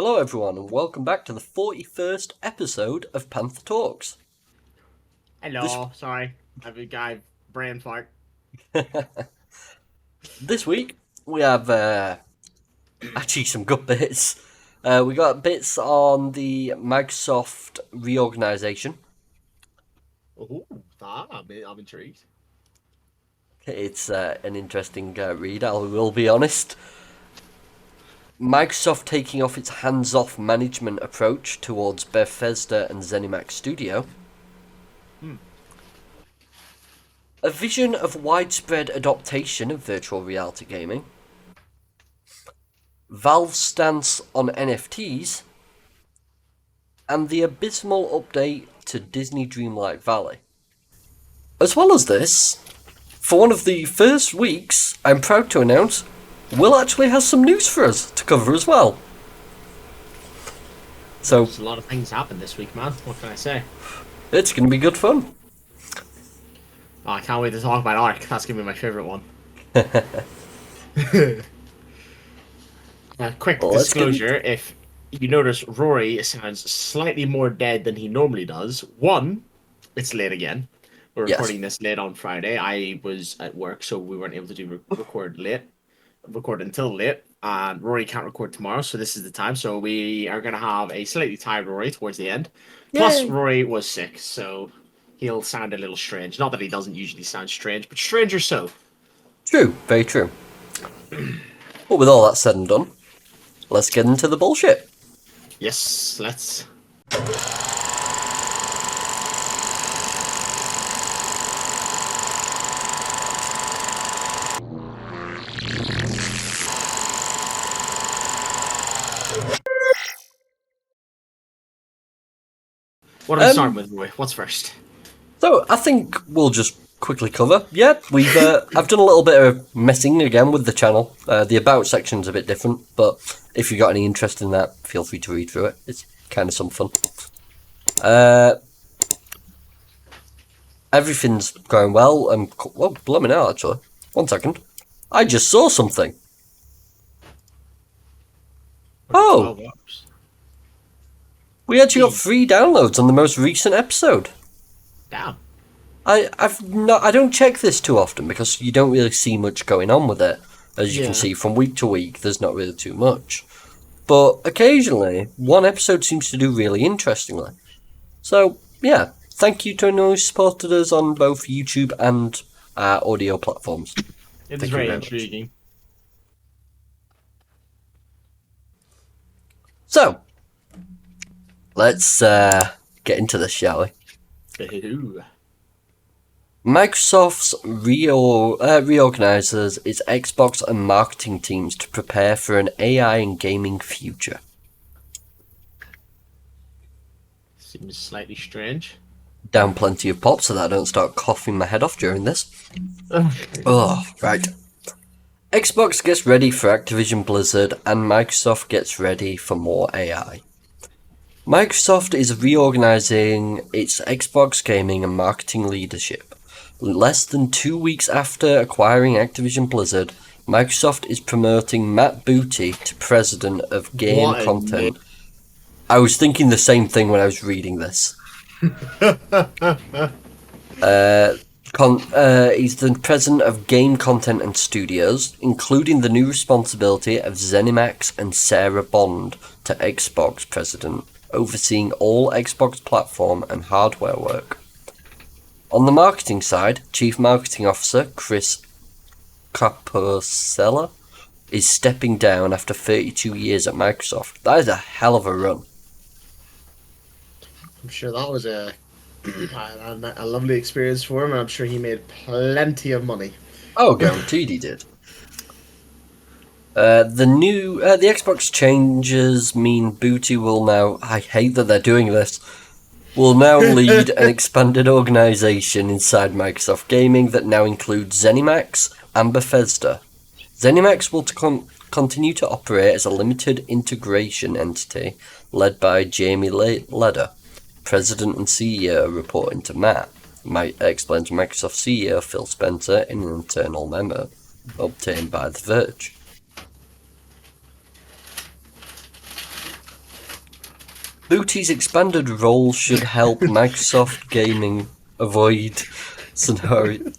Hello everyone and welcome back to the 41st episode of PandTha Talks. Hello, sorry. I've a guy brain fart. This week we have actually some good bits. We got bits on the Microsoft reorganization. Oh, I'm intrigued. It's an interesting read, I will be honest. Microsoft taking off its hands-off management approach towards Bethesda and ZeniMax Studio. A vision of widespread adoption of virtual reality gaming. Valve's stance on NFTs. And the abysmal update to Disney Dreamlight Valley. As well as this, for one of the first weeks, I'm proud to announce, Will actually has some news for us to cover as well. So, There's a lot of things happened this week, man. What can I say? It's going to be good fun. Oh, I can't wait to talk about Ark. That's going to be my favourite one. Quick disclosure, if you notice Rory sounds slightly more dead than he normally does. One, it's late again. We're recording this late on Friday. I was at work, so we weren't able to record until late. And Rory can't record tomorrow, so this is the time. So we are going to have a slightly tired Rory towards the end. Yay. Plus, Rory was sick, so he'll sound a little strange. Not that he doesn't usually sound strange, but stranger so. True, very true. But with all that said and done, let's get into the bullshit. Yes, let's. What are we starting with, Roy? What's first? So, I think we'll just quickly cover. Yeah, we've I've done a little bit of messing again with the channel. The About section's a bit different, but if you've got any interest in that, feel free to read through it. It's kind of some fun. Everything's going well, and well, blimey now, actually. 1 second. I just saw something. Oh! We actually got 3 downloads on the most recent episode. Damn. I don't check this too often because you don't really see much going on with it. As you can see from week to week, there's not really too much. But occasionally, one episode seems to do really interestingly. So, yeah, thank you to anyone who supported us on both YouTube and audio platforms. It's very intriguing. So, let's get into this, shall we? Microsoft's reorganizes its Xbox and marketing teams to prepare for an AI and gaming future. Seems slightly strange. Down plenty of pop so that I don't start coughing my head off during this. Oh, right. Xbox gets ready for Activision Blizzard and Microsoft gets ready for more AI. Microsoft is reorganizing its Xbox gaming and marketing leadership. Less than 2 weeks after acquiring Activision Blizzard, Microsoft is promoting Matt Booty to president of game content. I was thinking the same thing when I was reading this. He's the president of game content and studios, including the new responsibility of ZeniMax and Sarah Bond to Xbox president, overseeing all Xbox platform and hardware work. On the marketing side, Chief Marketing Officer Chris Capocella is stepping down after 32 years at Microsoft. That is a hell of a run. I'm sure that was a lovely experience for him, and I'm sure he made plenty of money. Oh, guaranteed he did. The Xbox changes mean Booty will now, I hate that they're doing this, will now lead an expanded organisation inside Microsoft Gaming that now includes ZeniMax and Bethesda. ZeniMax will continue to operate as a limited integration entity led by Jamie Leder, President and CEO, reporting to Matt. Explained to Microsoft CEO Phil Spencer in an internal memo obtained by The Verge. Booty's expanded role should help Microsoft Gaming avoid scenario.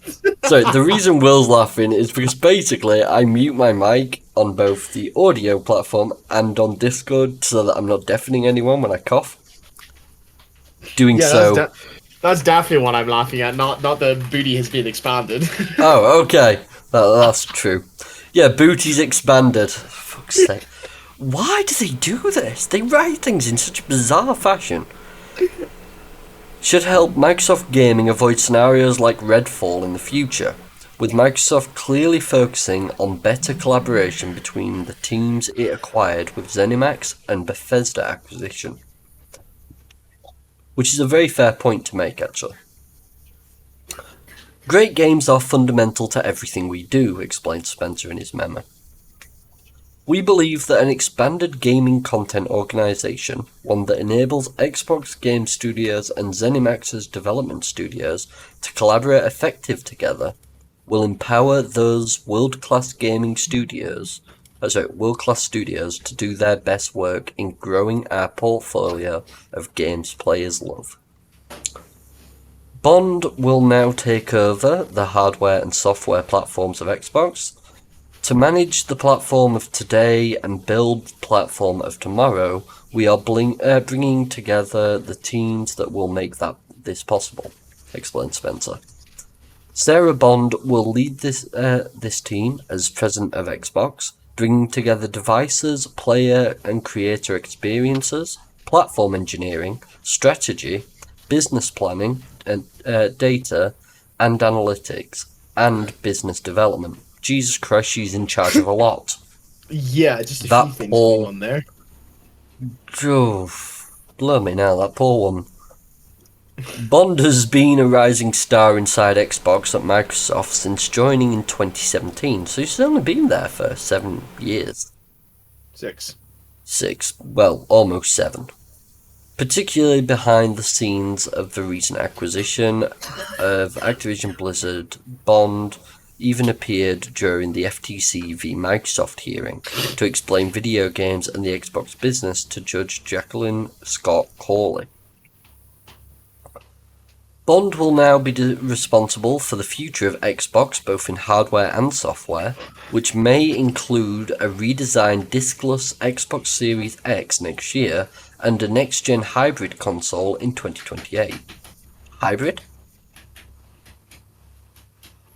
Sorry, the reason Will's laughing is because basically I mute my mic on both the audio platform and on Discord so that I'm not deafening anyone when I cough. Doing so. That's definitely what I'm laughing at. Not the booty has been expanded. Oh, okay. That's true. Yeah, Booty's expanded. For fuck's sake. Why do they do this? They write things in such a bizarre fashion. Should help Microsoft Gaming avoid scenarios like Redfall in the future, with Microsoft clearly focusing on better collaboration between the teams it acquired with ZeniMax and Bethesda acquisition. Which is a very fair point to make, actually. Great games are fundamental to everything we do, explained Spencer in his memo. We believe that an expanded gaming content organisation, one that enables Xbox Game Studios and ZeniMax's development studios to collaborate effectively together, will empower those world-class studios to do their best work in growing our portfolio of games players love. Bond will now take over the hardware and software platforms of Xbox. To manage the platform of today and build the platform of tomorrow, we are bringing together the teams that will make this possible, explained Spencer. Sarah Bond will lead this team as president of Xbox, bringing together devices, player and creator experiences, platform engineering, strategy, business planning, and data and analytics, and business development. Jesus Christ, she's in charge of a lot. Yeah, just a few things going on there. Oh, blow me now, that poor one. Bond has been a rising star inside Xbox at Microsoft since joining in 2017, so he's only been there for 7 years. 6. Well, almost 7. Particularly behind the scenes of the recent acquisition of Activision Blizzard, Bond even appeared during the FTC v Microsoft hearing to explain video games and the Xbox business to Judge Jacqueline Scott Corley. Bond will now be responsible for the future of Xbox both in hardware and software, which may include a redesigned diskless Xbox Series X next year and a next-gen hybrid console in 2028. Hybrid?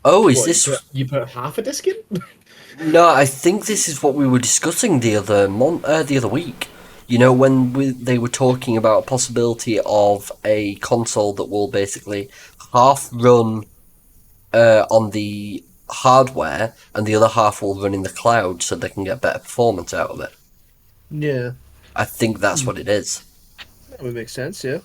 Oh, is this... You put half a disc in? No, I think this is what we were discussing the other week. You know, when they were talking about a possibility of a console that will basically half run on the hardware and the other half will run in the cloud so they can get better performance out of it. Yeah. I think that's what it is. That would make sense, yeah.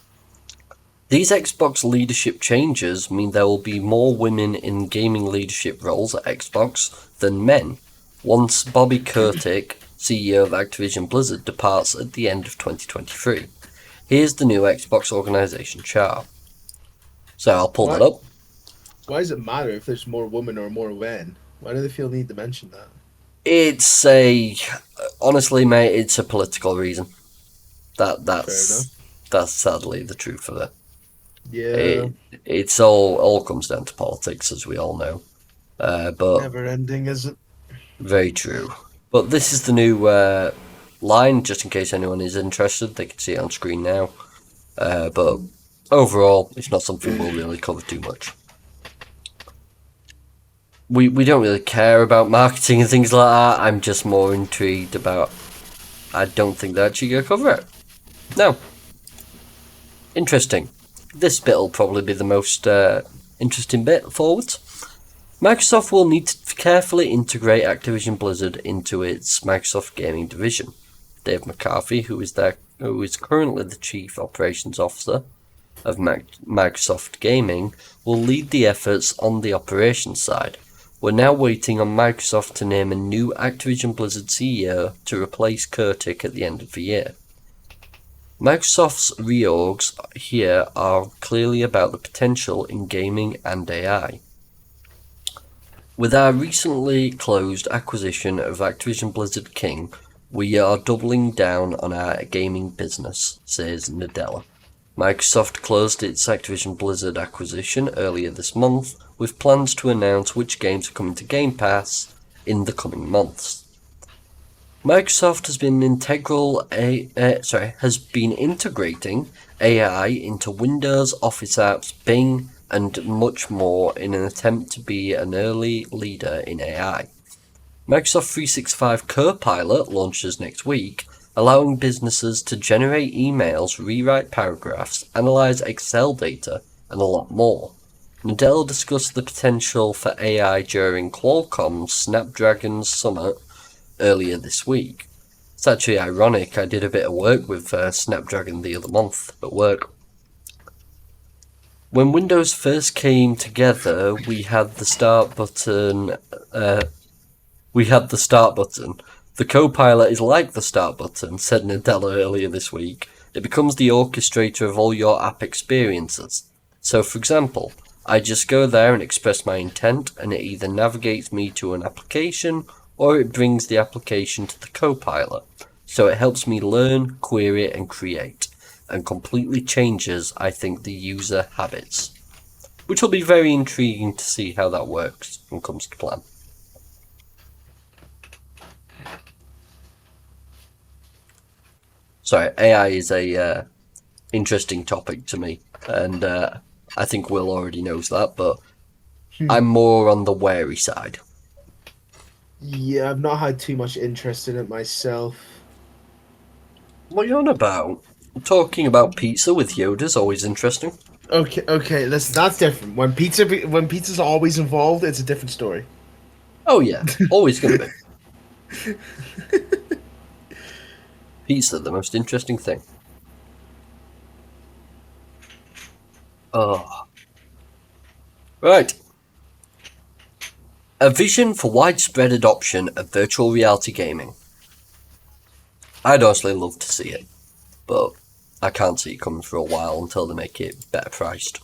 These Xbox leadership changes mean there will be more women in gaming leadership roles at Xbox than men, once Bobby Kotick, CEO of Activision Blizzard, departs at the end of 2023. Here's the new Xbox organisation chart. So I'll pull that up. Why does it matter if there's more women or more men? Why do they feel the need to mention that? Honestly, mate, it's a political reason. That's sadly the truth of it. Yeah. It's all comes down to politics, as we all know. But never ending, is it? Very true. But this is the new line, just in case anyone is interested. They can see it on screen now. But overall, it's not something we'll really cover too much. We don't really care about marketing and things like that. I'm just more intrigued about... I don't think they're actually going to cover it. No. Interesting. This bit will probably be the most interesting bit forwards. Microsoft will need to carefully integrate Activision Blizzard into its Microsoft Gaming division. Dave McCarthy, who is currently the Chief Operations Officer of Microsoft Gaming, will lead the efforts on the operations side. We're now waiting on Microsoft to name a new Activision Blizzard CEO to replace Kotick at the end of the year. Microsoft's reorgs here are clearly about the potential in gaming and AI. With our recently closed acquisition of Activision Blizzard King, We are doubling down on our gaming business, says Nadella. Microsoft closed its Activision Blizzard acquisition earlier this month, with plans to announce which games are coming to Game Pass in the coming months. Microsoft has been integrating AI into Windows, Office apps, Bing, and much more in an attempt to be an early leader in AI. Microsoft 365 Copilot launches next week, allowing businesses to generate emails, rewrite paragraphs, analyze Excel data, and a lot more. Nadella discussed the potential for AI during Qualcomm's Snapdragon Summit earlier this week. It's actually ironic, I did a bit of work with Snapdragon the other month at work. When Windows first came together, we had the start button. The Copilot is like the start button, said Nadella earlier this week. It becomes the orchestrator of all your app experiences. So, for example, I just go there and express my intent, and it either navigates me to an application, or it brings the application to the Copilot. So it helps me learn, query, and create, and completely changes, I think, the user habits. Which will be very intriguing to see how that works and comes to plan. Sorry, AI is a interesting topic to me, and I think Will already knows that, but I'm more on the wary side. Yeah, I've not had too much interest in it myself. What are you on about? Talking about pizza with Yoda's always interesting. Okay, that's different. When pizza's always involved, it's a different story. Oh yeah, always gonna be. Pizza, the most interesting thing. Oh. Right. A vision for widespread adoption of virtual reality gaming. I'd honestly love to see it, but I can't see it coming for a while until they make it better priced.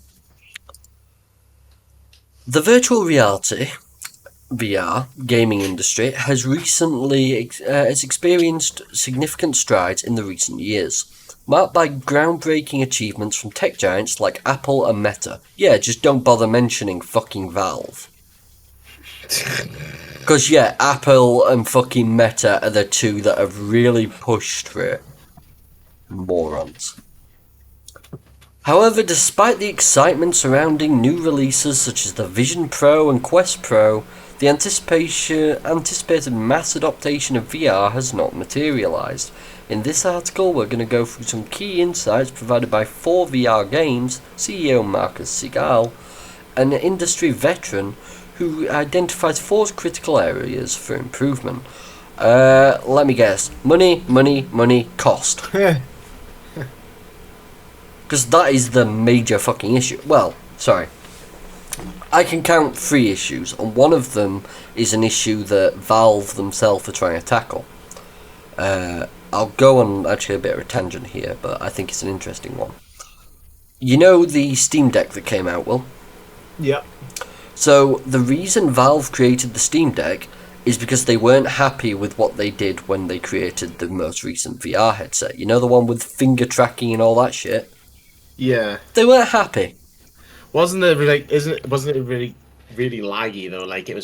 The virtual reality VR gaming industry has recently experienced significant strides in the recent years, marked by groundbreaking achievements from tech giants like Apple and Meta. Yeah, just don't bother mentioning fucking Valve. Because, yeah, Apple and fucking Meta are the two that have really pushed for it. Morons. However, despite the excitement surrounding new releases such as the Vision Pro and Quest Pro, the anticipated mass adoption of VR has not materialized. In this article, we're going to go through some key insights provided by 4VR Games CEO Marcus Sigal, an industry veteran who identifies 4 critical areas for improvement. Let me guess. Money, cost. Because that is the major fucking issue. Well, sorry. I can count 3 issues, and one of them is an issue that Valve themselves are trying to tackle. I'll go on actually a bit of a tangent here, but I think it's an interesting one. You know the Steam Deck that came out, Will? Yep. So the reason Valve created the Steam Deck is because they weren't happy with what they did when they created the most recent VR headset. You know, the one with finger tracking and all that shit? Yeah. They weren't happy. Wasn't it really laggy though? Like there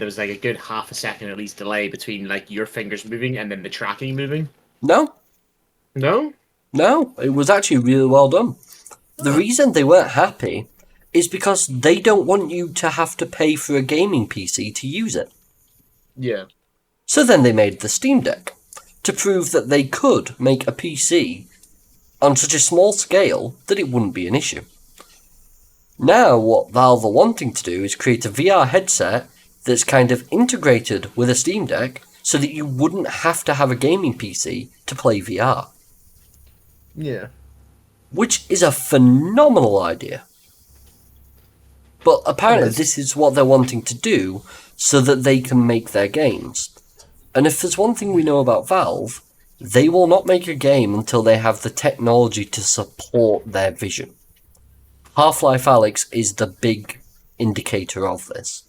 was like a good half a second at least delay between like your fingers moving and then the tracking moving? No, it was actually really well done. The reason they weren't happy is because they don't want you to have to pay for a gaming PC to use it. Yeah. So then they made the Steam Deck to prove that they could make a PC on such a small scale that it wouldn't be an issue. Now what Valve are wanting to do is create a VR headset that's kind of integrated with a Steam Deck so that you wouldn't have to have a gaming PC to play VR. Yeah. Which is a phenomenal idea. But apparently this is what they're wanting to do so that they can make their games. And if there's one thing we know about Valve, they will not make a game until they have the technology to support their vision. Half-Life Alyx is the big indicator of this.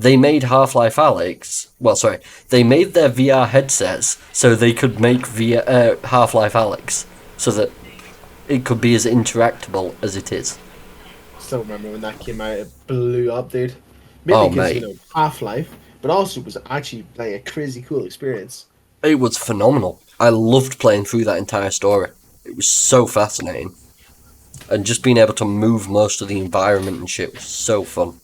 they made Half-Life Alyx. Well, sorry, they made their VR headsets so they could make Half-Life Alyx, so that it could be as interactable as it is. Still remember when that came out, it blew up, dude. Mainly because, you know, Half-Life, but also it was actually like a crazy cool experience. It was phenomenal. I loved playing through that entire story. It was so fascinating. And just being able to move most of the environment and shit was so fun.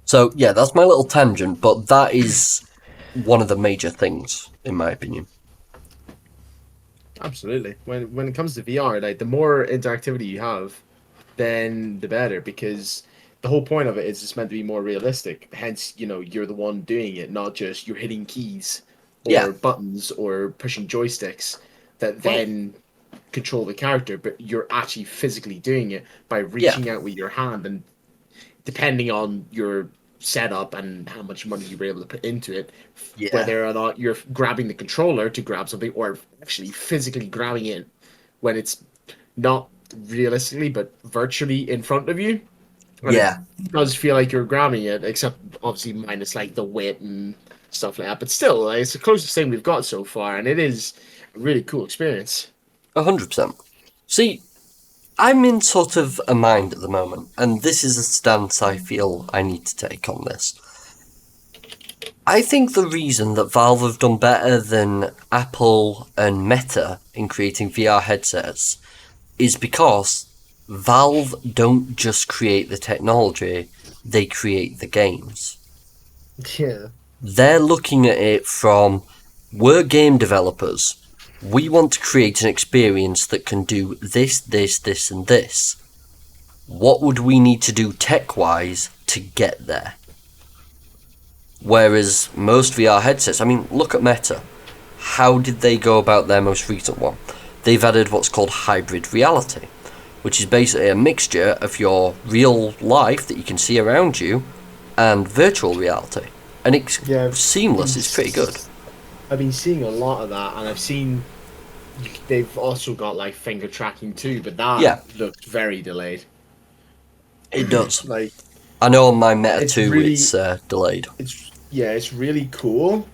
So, yeah, that's my little tangent, but that is one of the major things, in my opinion. Absolutely. When it comes to VR, like, the more interactivity you have, then the better, because the whole point of it is it's meant to be more realistic. Hence, you know, you're the one doing it, not just you're hitting keys or buttons or pushing joysticks that then control the character, but you're actually physically doing it by reaching out with your hand, and depending on your setup and how much money you were able to put into it, whether or not you're grabbing the controller to grab something or actually physically grabbing it when it's not realistically but virtually in front of you. And it does feel like you're grabbing it, except obviously minus like the weight and stuff like that. But still, like, it's the closest thing we've got so far, and it is a really cool experience. 100%. See, I'm in sort of a mind at the moment, and this is a stance I feel I need to take on this. I think the reason that Valve have done better than Apple and Meta in creating VR headsets is because Valve don't just create the technology, they create the games. Yeah. They're looking at it from, we're game developers. We want to create an experience that can do this, this, this, and this. What would we need to do tech-wise to get there? Whereas most VR headsets, I mean, look at Meta. How did they go about their most recent one? They've added what's called hybrid reality, which is basically a mixture of your real life that you can see around you and virtual reality. And it's seamless, it's pretty good. I've been seeing a lot of that, and I've seen they've also got like finger tracking too, but that looks very delayed. It does. Like, I know on my Meta 2 really, it's delayed. It's really cool,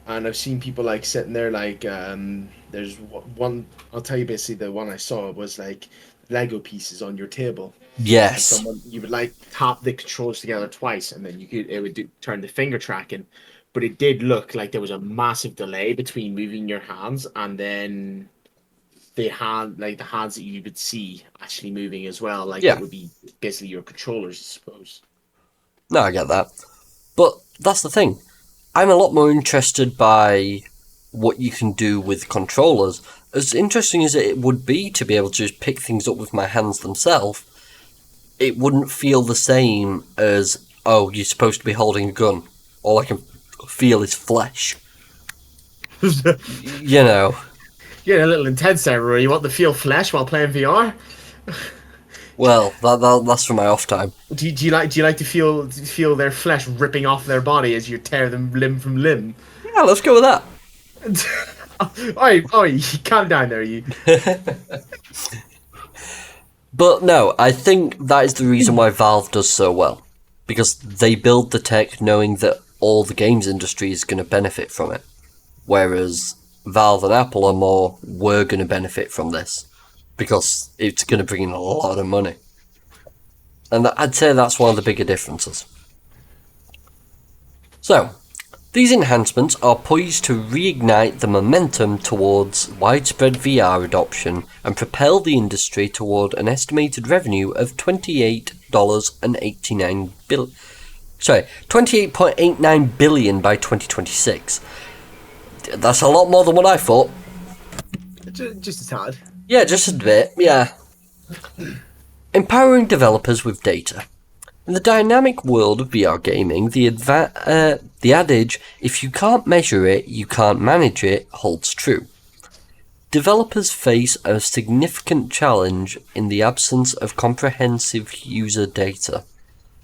and I've seen people like sitting there like there's one. I'll tell you basically the one I saw was like Lego pieces on your table. Yes. You would like tap the controls together twice, and then it would turn the finger tracking. But it did look like there was a massive delay between moving your hands and then the hands that you would see actually moving as well. Like it would be basically your controllers, I suppose. No, I get that. But that's the thing. I'm a lot more interested by what you can do with controllers. As interesting as it would be to be able to just pick things up with my hands themselves, it wouldn't feel the same as, oh, you're supposed to be holding a gun. All I can feel is flesh. You know. You're a little intense there, Rory. You want to feel flesh while playing VR? Well, that's for my off time. Do you like to feel their flesh ripping off their body as you tear them limb from limb? Yeah, let's go with that. Oi, calm down there, you. But no, I think that is the reason why Valve does so well. Because they build the tech knowing that all the games industry is going to benefit from it. Whereas Valve and Apple are more, we're going to benefit from this. Because it's going to bring in a lot of money. And I'd say that's one of the bigger differences. So, these enhancements are poised to reignite the momentum towards widespread VR adoption and propel the industry toward an estimated revenue of $28.89 billion by 2026. That's a lot more than what I thought. Just a tad. Yeah, just a bit, yeah. Empowering developers with data. In the dynamic world of VR gaming, the adage, if you can't measure it, you can't manage it, holds true. Developers face a significant challenge in the absence of comprehensive user data.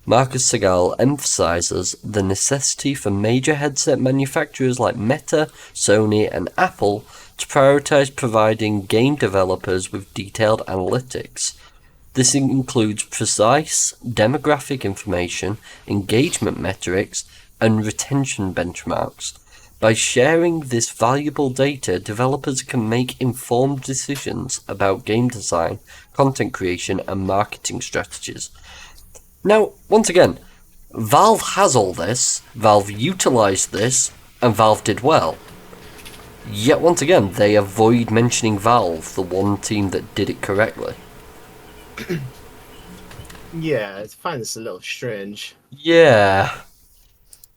Marcus Segal emphasizes the necessity for major headset manufacturers like Meta, Sony, and Apple to prioritize providing game developers with detailed analytics. This includes precise demographic information, engagement metrics, and retention benchmarks. By sharing this valuable data, developers can make informed decisions about game design, content creation, and marketing strategies. Now, once again, Valve has all this, Valve utilised this, and Valve did well. Yet once again, they avoid mentioning Valve, the one team that did it correctly. Yeah, I find this a little strange. Yeah.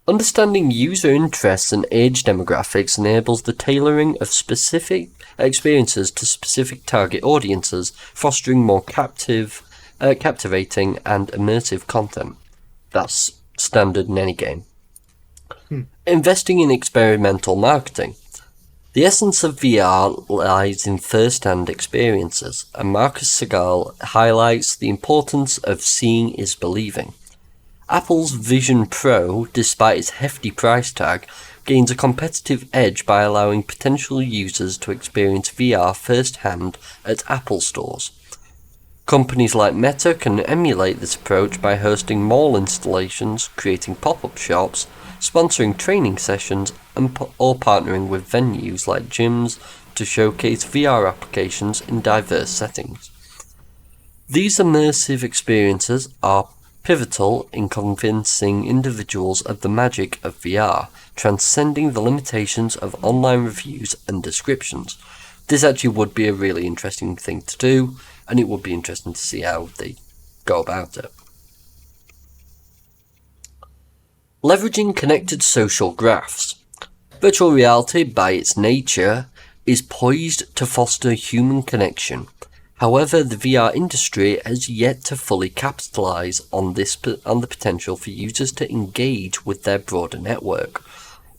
Understanding user interests and age demographics enables the tailoring of specific experiences to specific target audiences, fostering more captivating and immersive content. That's standard in any game. Investing in experimental marketing. The essence of VR lies in first-hand experiences, and Marcus Segal highlights the importance of seeing is believing. Apple's Vision Pro, despite its hefty price tag, gains a competitive edge by allowing potential users to experience VR first-hand at Apple stores. Companies like Meta can emulate this approach by hosting mall installations, creating pop-up shops, sponsoring training sessions, or partnering with venues like gyms to showcase VR applications in diverse settings. These immersive experiences are pivotal in convincing individuals of the magic of VR, transcending the limitations of online reviews and descriptions. This actually would be a really interesting thing to do, and it would be interesting to see how they go about it. Leveraging connected social graphs. Virtual reality, by its nature, is poised to foster human connection. However, the VR industry has yet to fully capitalize on the potential for users to engage with their broader network.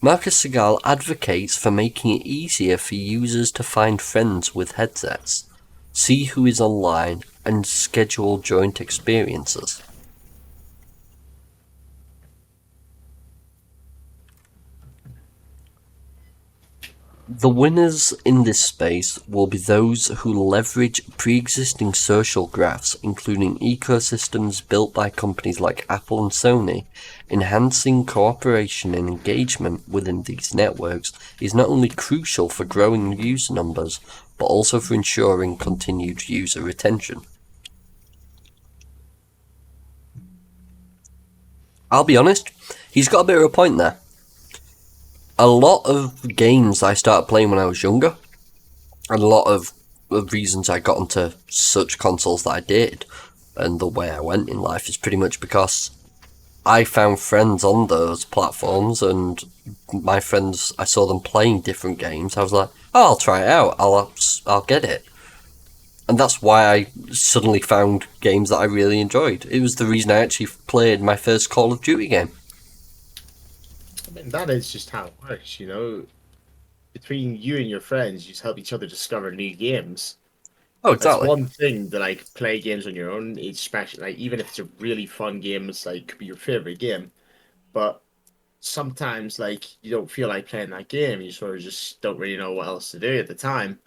Marcus Segal advocates for making it easier for users to find friends with headsets, see who is online, and schedule joint experiences. The winners in this space will be those who leverage pre-existing social graphs, including ecosystems built by companies like Apple and Sony. Enhancing cooperation and engagement within these networks is not only crucial for growing user numbers, but also for ensuring continued user retention. I'll be honest, he's got a bit of a point there. A lot of games I started playing when I was younger, and a lot of reasons I got into such consoles that I did, and the way I went in life is pretty much because I found friends on those platforms, and my friends, I saw them playing different games. I was like, oh, I'll try it out, I'll get it. And that's why I suddenly found games that I really enjoyed. It was the reason I actually played my first Call of Duty game. I mean, that is just how it works, you know. Between you and your friends, you just help each other discover new games. Oh, exactly. That's one thing that, like, play games on your own. It's special, like, even if it's a really fun game, it's like could be your favorite game. But sometimes, like, you don't feel like playing that game. You sort of just don't really know what else to do at the time.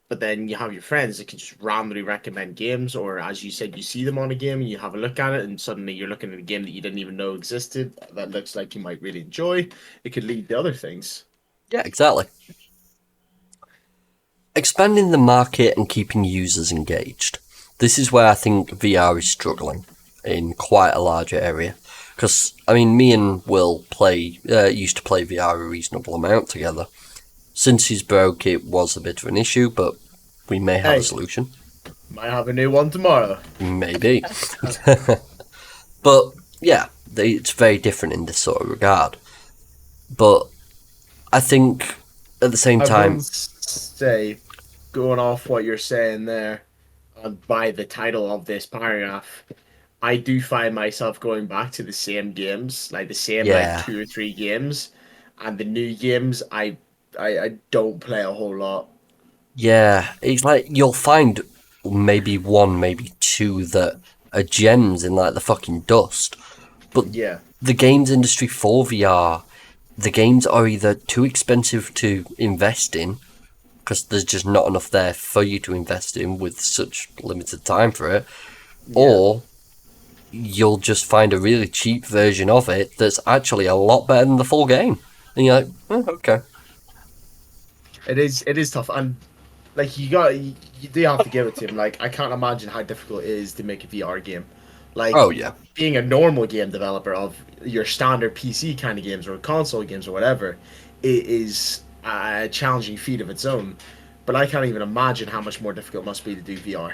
But then you have your friends that can just randomly recommend games, or as you said, you see them on a game and you have a look at it, and suddenly you're looking at a game that you didn't even know existed that looks like you might really enjoy. It could lead to other things. Yeah, exactly. Expanding the market and keeping users engaged. This is where I think VR is struggling in quite a larger area. Because, I mean, me and Will used to play VR a reasonable amount together. Since he's broke, it was a bit of an issue, but we may have a solution. Might have a new one tomorrow. Maybe. But, yeah, it's very different in this sort of regard. But I think, at the same time... I will say, going off what you're saying there, by the title of this paragraph, I do find myself going back to the same games, like the same like 2 or 3 games, and the new games I don't play a whole lot. Yeah, it's like you'll find maybe 1, maybe 2 that are gems in like the fucking dust. But yeah, the games industry for VR, the games are either too expensive to invest in, because there's just not enough there for you to invest in with such limited time for it, Yeah. or you'll just find a really cheap version of it that's actually a lot better than the full game. And you're like, okay. It is tough, and like you do have to give it to him. Like I can't imagine how difficult it is to make a VR game. Like Oh, yeah. being a normal game developer of your standard PC kind of games or console games or whatever, it is a challenging feat of its own. But I can't even imagine how much more difficult it must be to do VR.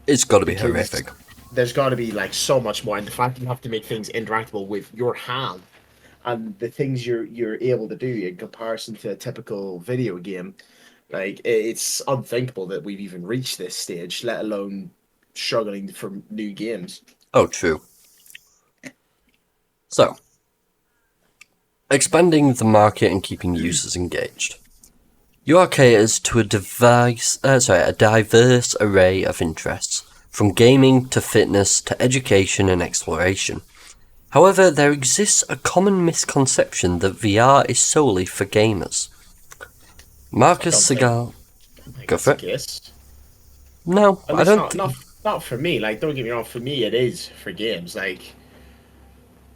It's got to be Because horrific. there's got to be like so much more, and the fact that you have to make things interactable with your hand and the things you're able to do in comparison to a typical video game, like it's unthinkable that we've even reached this stage, let alone struggling for new games. Oh, true. So, expanding the market and keeping users engaged. UR caters to a diverse array of interests, from gaming to fitness to education and exploration. However, there exists a common misconception that VR is solely for gamers. Marcus Segal... Go for it. Yes. No, At I least don't... not for me. Like, don't get me wrong. For me, it is for games. Like,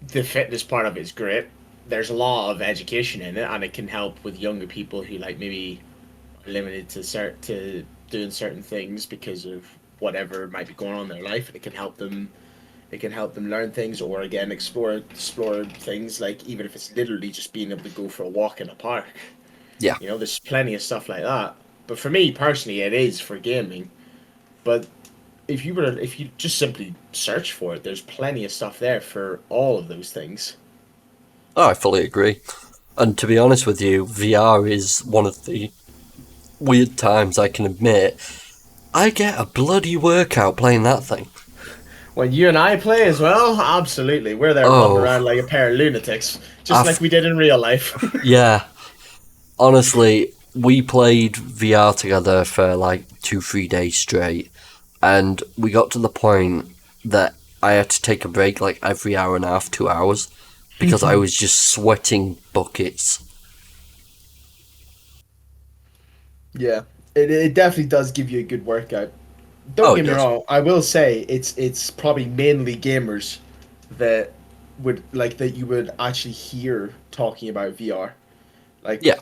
the fitness part of it is great. There's a lot of education in it, and it can help with younger people who like maybe are limited to doing certain things because of whatever might be going on in their life. And it can help them. It can help them learn things, or again explore things. Like even if it's literally just being able to go for a walk in a park. Yeah. You know, there's plenty of stuff like that. But for me personally, it is for gaming. But if you just simply search for it, there's plenty of stuff there for all of those things. Oh, I fully agree. And to be honest with you, VR is one of the weird times I can admit. I get a bloody workout playing that thing. When you and I play as well, absolutely. We're there running around like a pair of lunatics, just like we did in real life. Yeah. Honestly, we played VR together for like 2-3 days straight, and we got to the point that I had to take a break like every hour and a half, 2 hours, because I was just sweating buckets. Yeah, it definitely does give you a good workout. Don't get me wrong, I will say it's probably mainly gamers that would like that you would actually hear talking about VR. Like Yeah.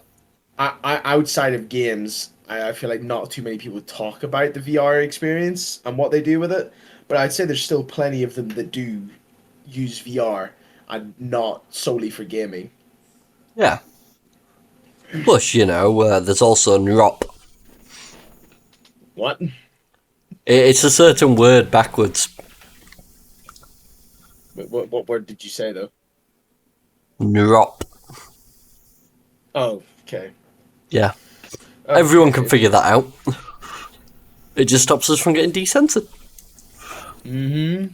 I outside of games, I feel like not too many people talk about the VR experience and what they do with it. But I'd say there's still plenty of them that do use VR and not solely for gaming. Yeah. Plus, you know, there's also NROP. What? It's a certain word backwards. What word did you say though? NROP. Oh, okay. Yeah. Okay. Everyone can figure that out. It just stops us from getting decentered. Mm-hmm.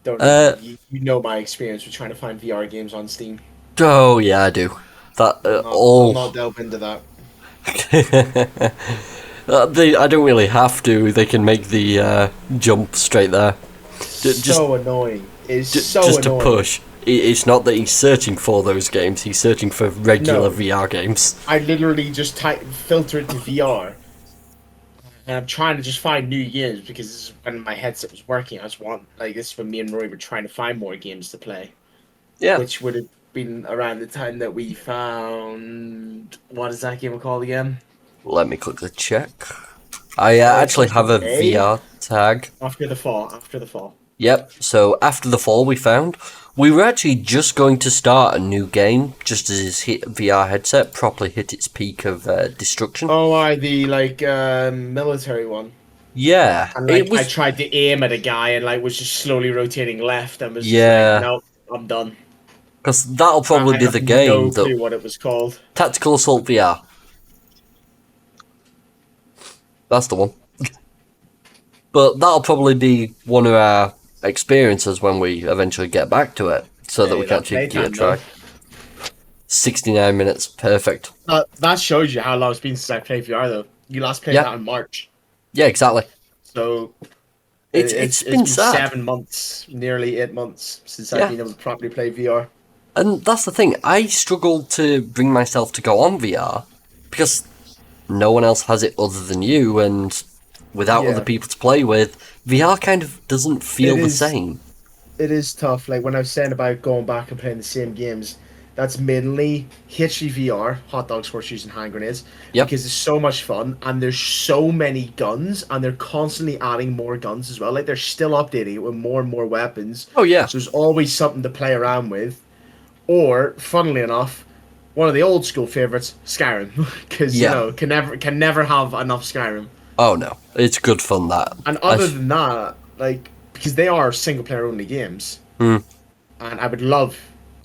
Don't you know my experience with trying to find VR games on Steam? Oh, yeah, I do. That, I'll not delve into that. I don't really have to. They can make the jump straight there. So annoying. It's so just annoying. To push. It's not that he's searching for those games. He's searching for regular VR games. I literally just filter it to VR. And I'm trying to just find new games because this is when my headset was working. This is when me and Roy were trying to find more games to play. Yeah. Which would have been around the time that we found... What is that game called again? Let me quickly check. I actually have a VR tag. After the fall. Yep, so after the fall we found. We were actually just going to start a new game, just as his VR headset properly hit its peak of destruction. Oh, the military one. Yeah. And I tried to aim at a guy and was just slowly rotating left and was just nope, I'm done. Because that'll probably be the game. No clue what it was called. Tactical Assault VR. That's the one. But that'll probably be one of our experiences when we eventually get back to it, so that we can actually give it a try. 69 minutes, perfect. That shows you how long it's been since I played VR, though. You last played that in March. Yeah, exactly. So it's been sad. 7 months, nearly 8 months since I've been able to properly play VR. And that's the thing, I struggle to bring myself to go on VR because no one else has it other than you, and without other Yeah, people to play with, VR kind of doesn't feel it the is. same. It is tough. Like when I was saying about going back and playing the same games, that's mainly HGVR, hot dogs, horseshoes, and hand grenades, Yep. because it's so much fun and there's so many guns and they're constantly adding more guns as well. Like they're still updating it with more and more weapons. Oh yeah. So there's always something to play around with. Or, funnily enough, one of the old school favorites, Skyrim, because Yeah. can never have enough Skyrim. Oh no, it's good fun that. And other than that, like because they are single player only games, Hmm. and I would love,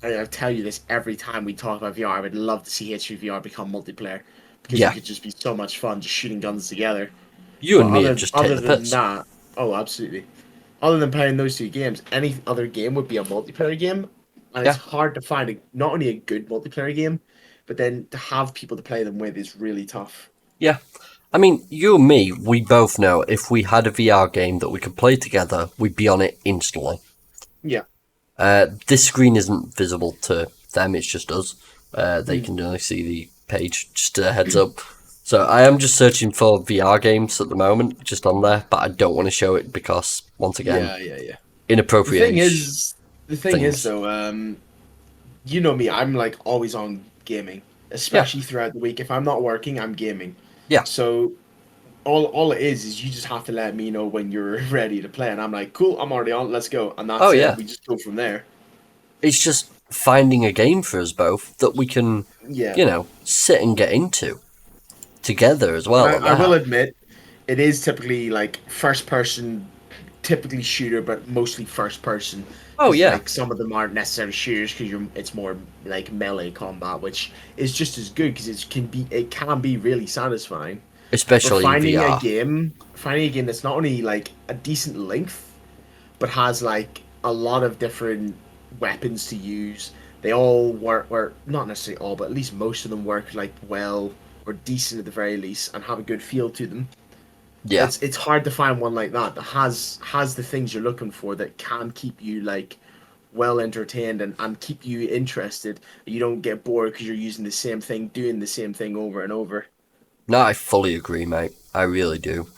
I tell you this every time we talk about VR, I would love to see HVVR become multiplayer because it Yeah, could just be so much fun just shooting guns together. you But and me would just take other the than piss. that, oh, absolutely. Other than playing those two games, any other game would be a multiplayer game, and it's Yeah, hard to find not only a good multiplayer game, but then to have people to play them with is really tough. yeah. I mean, you and me, we both know if we had a VR game that we could play together, we'd be on it instantly. Yeah. This screen isn't visible to them, it's just us. They Mm. can only see the page, just a heads up. So I am just searching for VR games at the moment, just on there, but I don't want to show it because, once again, Yeah. The inappropriate thing is, the thing is things. though, you know me, I'm like always on gaming, Yeah, especially throughout the week. If I'm not working, I'm gaming. yeah. So all it is you just have to let me know when you're ready to play, and I'm like, cool, I'm already on, let's go, and Oh that's it. yeah. We just go from there. It's just finding a game for us both that we can, Yeah, sit and get into together as and well at I will that. admit, it is typically like first person, typically shooter, but mostly first person. Oh Because yeah, like some of them aren't necessarily shooters because it's more like melee combat, which is just as good because it can be really satisfying. But especially in VR. finding a game that's not only like a decent length, but has like a lot of different weapons to use. They all work, or not necessarily all, but at least most of them work like well or decent at the very least, and have a good feel to them. Yeah. It's hard to find one like that that has the things you're looking for that can keep you like well entertained and keep you interested. You don't get bored because you're using the same thing, doing the same thing over and over. No, I fully agree, mate. I really do.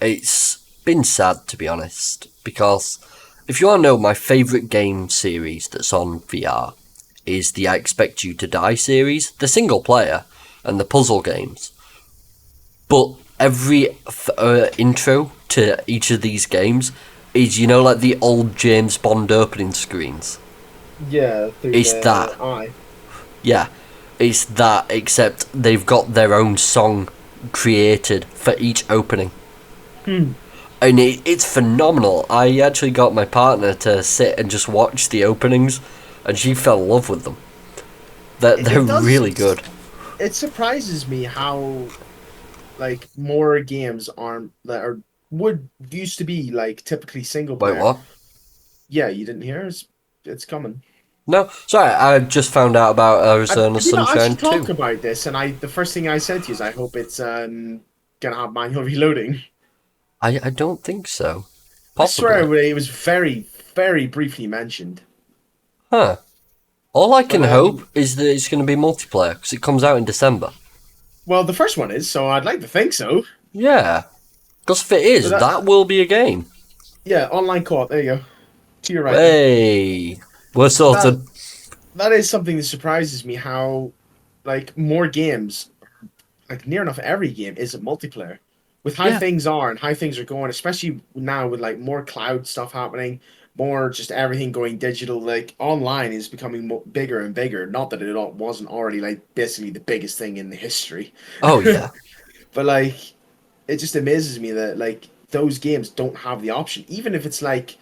It's been sad, to be honest, because if you want to know, my favourite game series that's on VR is the I Expect You to Die series, the single player, and the puzzle games. But every intro to each of these games is, like the old James Bond opening screens. Yeah, through It's the that. eye. Yeah, it's that, except they've got their own song created for each opening. Hmm. And it's phenomenal. I actually got my partner to sit and just watch the openings, and she fell in love with them. They're It does. really good. It surprises me how like more games aren't that are would used to be like typically single Wait, player. what? Yeah, you didn't hear? It's coming. No, sorry, I just found out about Arizona Did we not Sunshine actually talk 2. about this? And the first thing I said to you is I hope it's gonna have manual reloading. I don't think so. I swear Possibly. it was very very briefly mentioned. Huh. All I But can hope is that it's going to be multiplayer, because it comes out in December. well, the first one is, so I'd like to think so. Yeah. Because if it But is, that that will be a game. yeah, online co-op. There you go. To your right there. Hey, we're So sorted. that is something that surprises me. How like more games, like near enough every game isn't multiplayer. With how Yeah. things are and how things are going, especially now with like more cloud stuff happening, more just everything going digital. Like online is becoming bigger and bigger. Not that wasn't already like basically the biggest thing in the history, Oh yeah. but like it just amazes me that like those games don't have the option, even if it's like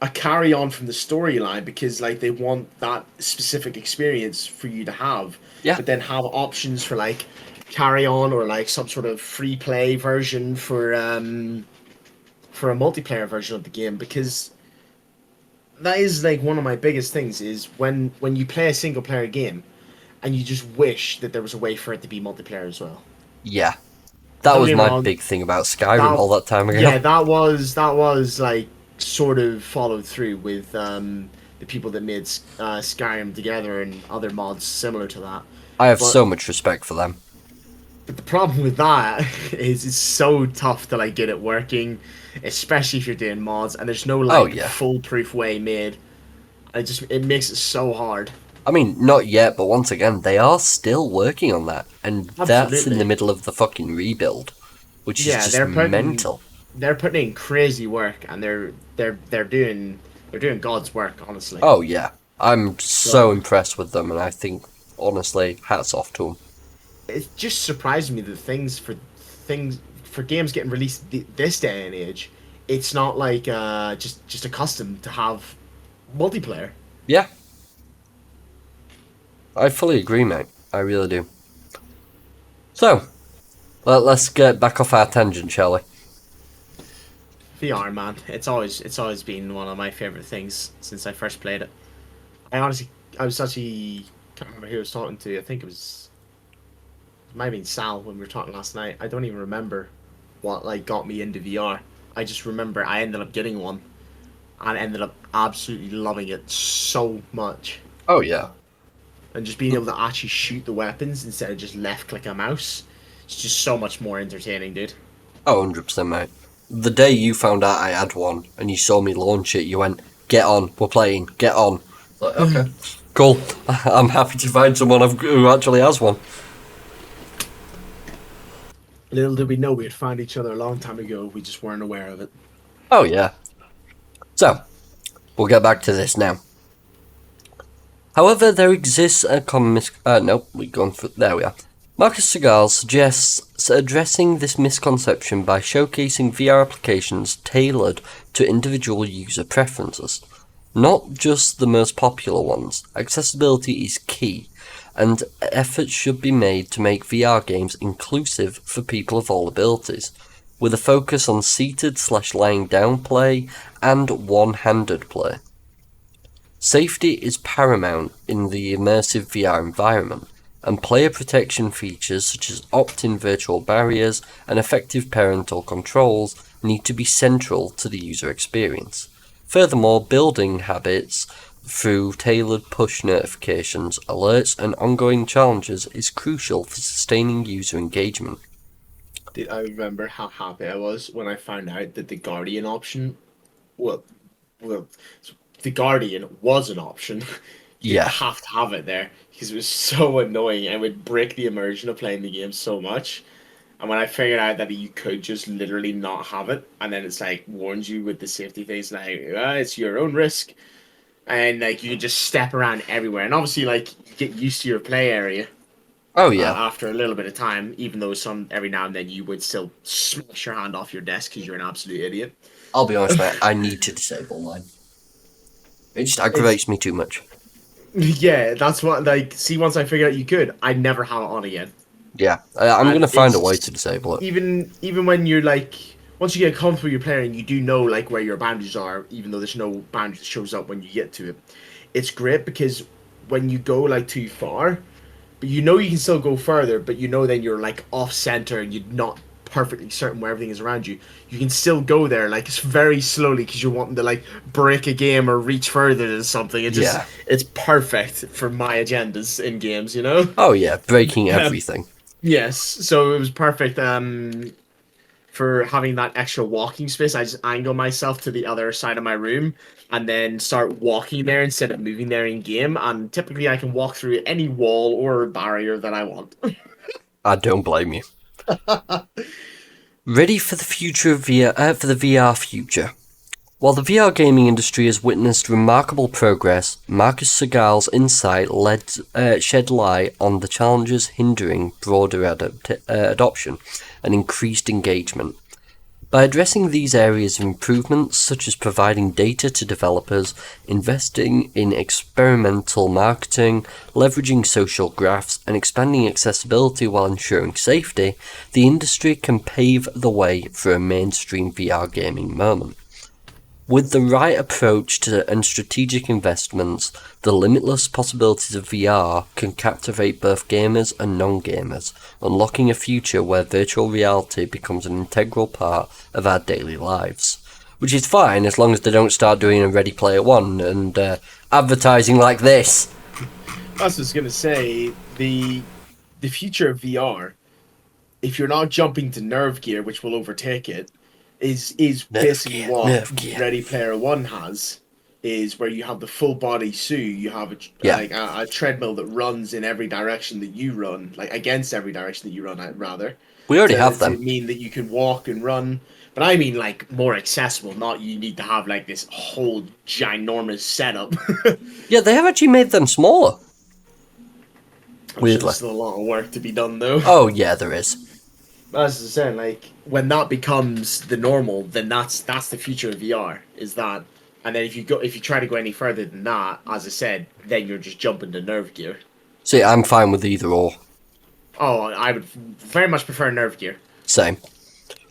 a carry on from the storyline because like they want that specific experience for you to have, Yeah. but then have options for like carry on or like some sort of free play version for a multiplayer version of the game because that is like one of my biggest things is when you play a single player game and you just wish that there was a way for it to be multiplayer as well. Yeah. That Don't was get me my wrong, big thing about Skyrim that all that time yeah, ago. that was like sort of followed through with the people that made Skyrim together and other mods similar to that. I have But so much respect for them. But the problem with that is it's so tough to like get it working, especially if you're doing mods and there's no Oh, like yeah. foolproof way made. It makes it so hard. I mean, not yet, but once again, they are still working on that, and that's in the Absolutely. middle of the fucking rebuild, which is Yeah, just mental. they're putting in crazy work and they're doing God's work, honestly. Oh yeah, I'm so So impressed with them, and I think honestly, hats off to them. it just surprised me that things for games getting released this day and age, it's not like just accustomed to have multiplayer. Yeah, I fully agree, mate. I really do. So, let's get back off our tangent, shall we? VR, man, it's always been one of my favorite things since I first played it. I was actually can't remember who I was talking to. I think it might have been Sal when we were talking last night. I don't even remember what like got me into VR. I just remember I ended up getting one and ended up absolutely loving it so much. Oh yeah. And just being able to actually shoot the weapons instead of just left click a mouse, it's just so much more entertaining, dude. Oh, 100%, mate. The day you found out I had one and you saw me launch it, you went, "Get on, we're playing, get on." Like, okay, cool. I'm happy to find someone who actually has one. Little did we know we'd find each other a long time ago. We just weren't aware of it. Oh yeah. So, we'll get back to this now. However, there exists a common nope, we've gone through, there we are. Marcus Segal suggests addressing this misconception by showcasing VR applications tailored to individual user preferences. Not just the most popular ones. Accessibility is key, and efforts should be made to make VR games inclusive for people of all abilities, with a focus on seated/lying down play and one-handed play. Safety is paramount in the immersive VR environment, and player protection features such as opt-in virtual barriers and effective parental controls need to be central to the user experience. Furthermore, building habits through tailored push notifications, alerts, and ongoing challenges is crucial for sustaining user engagement. Dude, I remember how happy I was when I found out that the Guardian option, well, well, the Guardian was an option. You Yeah. have to have it there because it was so annoying and would break the immersion of playing the game so much. And when I figured out that you could just literally not have it, and then it's like warns you with the safety things, like it's your own risk, and like you can just step around everywhere, and obviously like you get used to your play area Oh yeah. after a little bit of time, even though some every now and then you would still smash your hand off your desk because you're an absolute idiot. I'll be honest, mate, I need to disable mine. It just aggravates me too much. Yeah, that's what like. See, once I figured out you could, I never have it on again. Yeah, I'm And going to find a it's- way to disable it. Even when you're like, once you get comfortable with your player and you do know like where your boundaries are, even though there's no boundary that shows up when you get to it, it's great because when you go like too far, but you know you can still go further, but you know then you're like off center and you're not perfectly certain where everything is around you. You can still go there like it's very slowly because you're wanting to like break a game or reach further than something. Yeah. It's perfect for my agendas in games, you know. Oh yeah, breaking everything. Yes, so it was perfect for having that extra walking space. I just angle myself to the other side of my room and then start walking there instead of moving there in game. And typically, I can walk through any wall or barrier that I want. I don't blame you. Ready for the future of VR, for the VR future. While the VR gaming industry has witnessed remarkable progress, Marcus Segal's insight shed light on the challenges hindering broader adoption and increased engagement. By addressing these areas of improvements, such as providing data to developers, investing in experimental marketing, leveraging social graphs, and expanding accessibility while ensuring safety, the industry can pave the way for a mainstream VR gaming moment. With the right approach and strategic investments, the limitless possibilities of VR can captivate both gamers and non-gamers, unlocking a future where virtual reality becomes an integral part of our daily lives. which is fine as long as they don't start doing a Ready Player One and advertising like this. I was just gonna say the future of VR, if you're not jumping to Nerve Gear, which will overtake it, is basically what Ready Player One has. Is where you have the full body suit, you have a treadmill that runs in every direction that you run, like against every direction that you run, rather. We already have them. To mean that you can walk and run. But I mean like more accessible, not you need to have like this whole ginormous setup. Yeah, they have actually made them smaller. Weirdly. There's still a lot of work to be done though. Oh yeah, there is. As I was saying, like when that becomes the normal, then that's the future of VR. Is that, and then if you try to go any further than that, as I said, then you're just jumping to Nerve Gear. See, I'm fine with either or. Oh, I would very much prefer Nerve Gear. Same.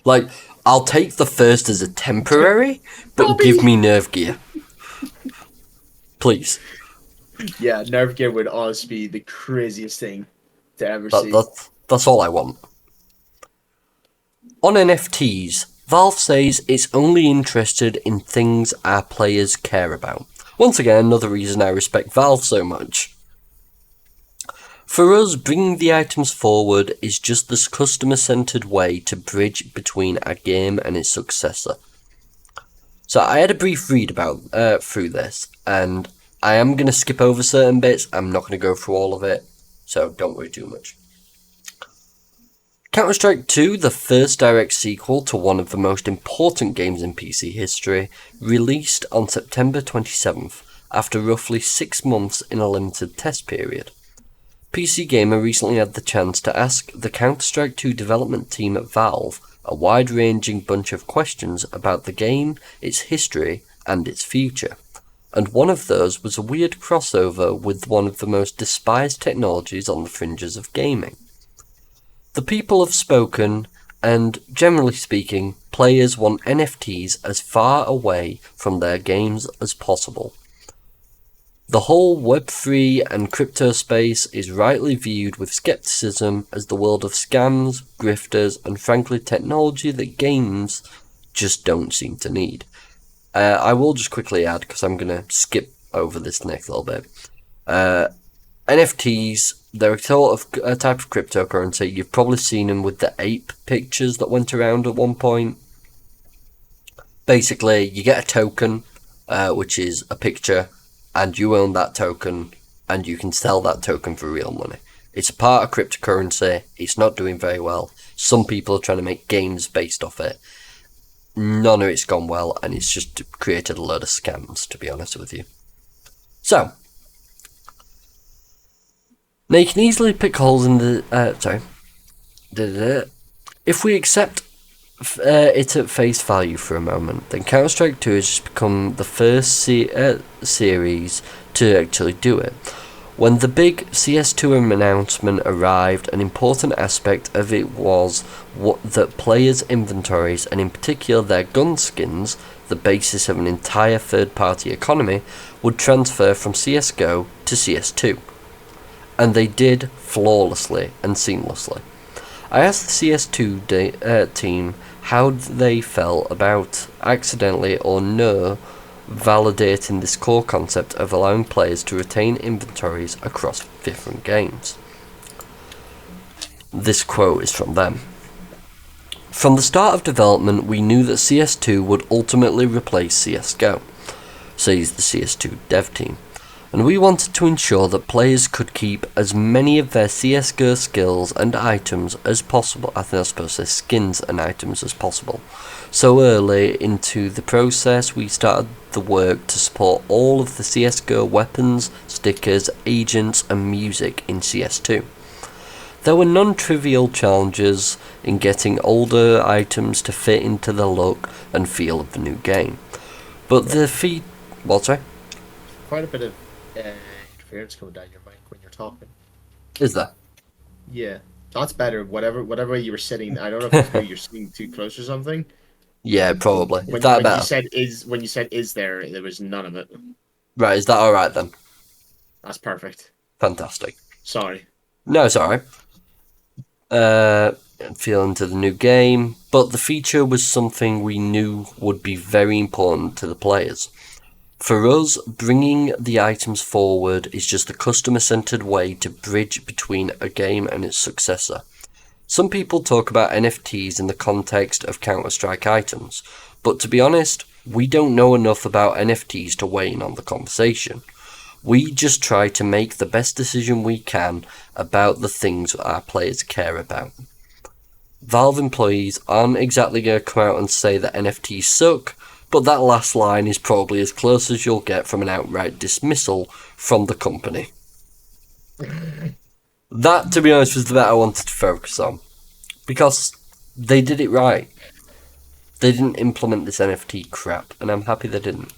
Like, I'll take the first as a temporary, but give me Nerve Gear. Please. Yeah, Nerve Gear would honestly be the craziest thing to ever see. That's all I want. On NFTs, Valve says it's only interested in things our players care about. Once again, another reason I respect Valve so much. For us, bringing the items forward is just this customer-centered way to bridge between our game and its successor. So I had a brief read about through this, and I am going to skip over certain bits. I'm not going to go through all of it, so don't worry too much. Counter-Strike 2, the first direct sequel to one of the most important games in PC history, released on September 27th, after roughly 6 months in a limited test period. PC Gamer recently had the chance to ask the Counter-Strike 2 development team at Valve a wide-ranging bunch of questions about the game, its history, and its future. And one of those was a weird crossover with one of the most despised technologies on the fringes of gaming. The people have spoken, and generally speaking, players want NFTs as far away from their games as possible. The whole Web3 and crypto space is rightly viewed with skepticism as the world of scams, grifters, and frankly technology that games just don't seem to need. I will just quickly add, because I'm going to skip over this next little bit. NFTs, they're a type of cryptocurrency. You've probably seen them with the ape pictures that went around at one point. Basically, you get a token, which is a picture, and you own that token, and you can sell that token for real money. It's a part of cryptocurrency. It's not doing very well. Some people are trying to make games based off it. None of it's gone well, and it's just created a load of scams, to be honest with you. So, now you can easily pick holes in the... If we accept it at face value for a moment, then Counter-Strike 2 has just become the first series to actually do it. When the big CS2 announcement arrived, an important aspect of it was that players' inventories, and in particular their gun skins, the basis of an entire third-party economy, would transfer from CSGO to CS2. And they did flawlessly and seamlessly. I asked the CS2 team how they felt about accidentally or no validating this core concept of allowing players to retain inventories across different games. This quote is from them. From the start of development, we knew that CS2 would ultimately replace CSGO, says the CS2 dev team, and we wanted to ensure that players could keep as many of their CSGO skills and items as possible, I think I'm supposed to say skins and items as possible. So early into the process, we started the work to support all of the CSGO weapons, stickers, agents, and music in CS2. There were non-trivial challenges in getting older items to fit into the look and feel of the new game. But the What's that? Quite a bit of interference coming down your mic when you're talking. Is that? Yeah, that's better. Whatever way you were sitting, I don't know if you're sitting too close or something. Yeah, probably. When you said is there was none of it. Right, is that alright then? That's perfect. Fantastic. Sorry. No, it's alright. feel into the new game, but the feature was something we knew would be very important to the players. For us, bringing the items forward is just a customer-centered way to bridge between a game and its successor. Some people talk about NFTs in the context of Counter-Strike items, but to be honest, we don't know enough about NFTs to weigh in on the conversation. We just try to make the best decision we can about the things our players care about. Valve employees aren't exactly going to come out and say that NFTs suck, but that last line is probably as close as you'll get from an outright dismissal from the company. That, to be honest, was the bit I wanted to focus on. Because they did it right. They didn't implement this NFT crap, and I'm happy they didn't.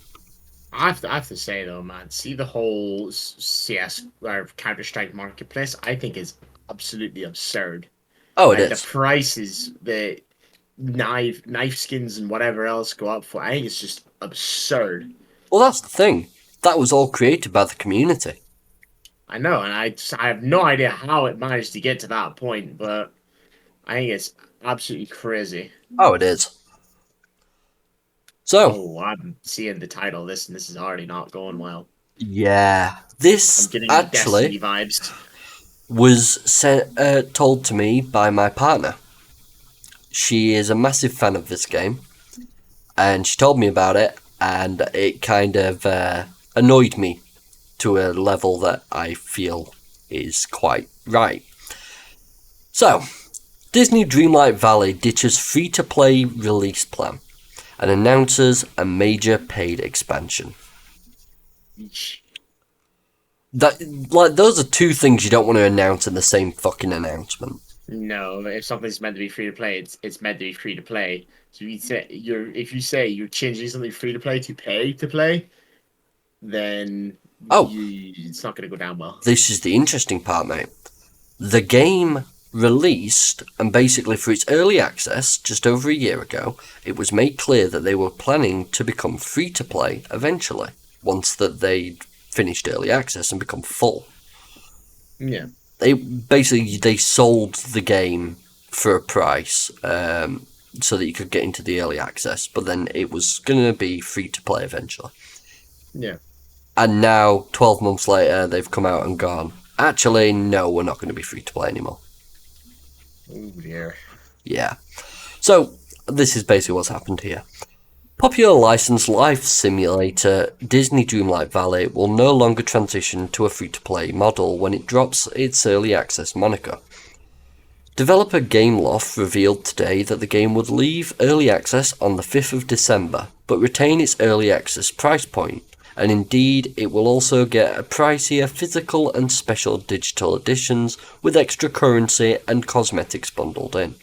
I have to say, though, man, see the whole CS or Counter-Strike marketplace, I think is absolutely absurd. Oh, it is. The prices, the knife skins and whatever else go up for, I think it's just absurd. Well, that's the thing. That was all created by the community. I know, and I have no idea how it managed to get to that point, but I think it's absolutely crazy. Oh, it is. So. Oh, I'm seeing the title of this, and this is already not going well. Yeah. This I'm getting actually Destiny vibes. Was told to me by my partner. She is a massive fan of this game, and she told me about it, and it kind of annoyed me to a level that I feel is quite right. So, Disney Dreamlight Valley ditches free-to-play release plan and announces a major paid expansion. Those are two things you don't want to announce in the same fucking announcement. No, if something's meant to be free to play, it's meant to be free to play. So if you say you're changing something free to pay to play, then it's not going to go down well. This is the interesting part, mate. The game released, and basically for its early access just over a year ago, it was made clear that they were planning to become free to play eventually, once that they'd finished early access and become full. Yeah. They sold the game for a price so that you could get into the early access, but then it was going to be free to play eventually. Yeah. And now, 12 months later, they've come out and gone, actually, no, we're not going to be free to play anymore. Oh dear. Yeah. So, this is basically what's happened here. Popular licensed life simulator Disney Dreamlight Valley will no longer transition to a free-to-play model when it drops its early access moniker. Developer Gameloft revealed today that the game would leave early access on the 5th of December, but retain its early access price point, and indeed it will also get a pricier physical and special digital editions with extra currency and cosmetics bundled in.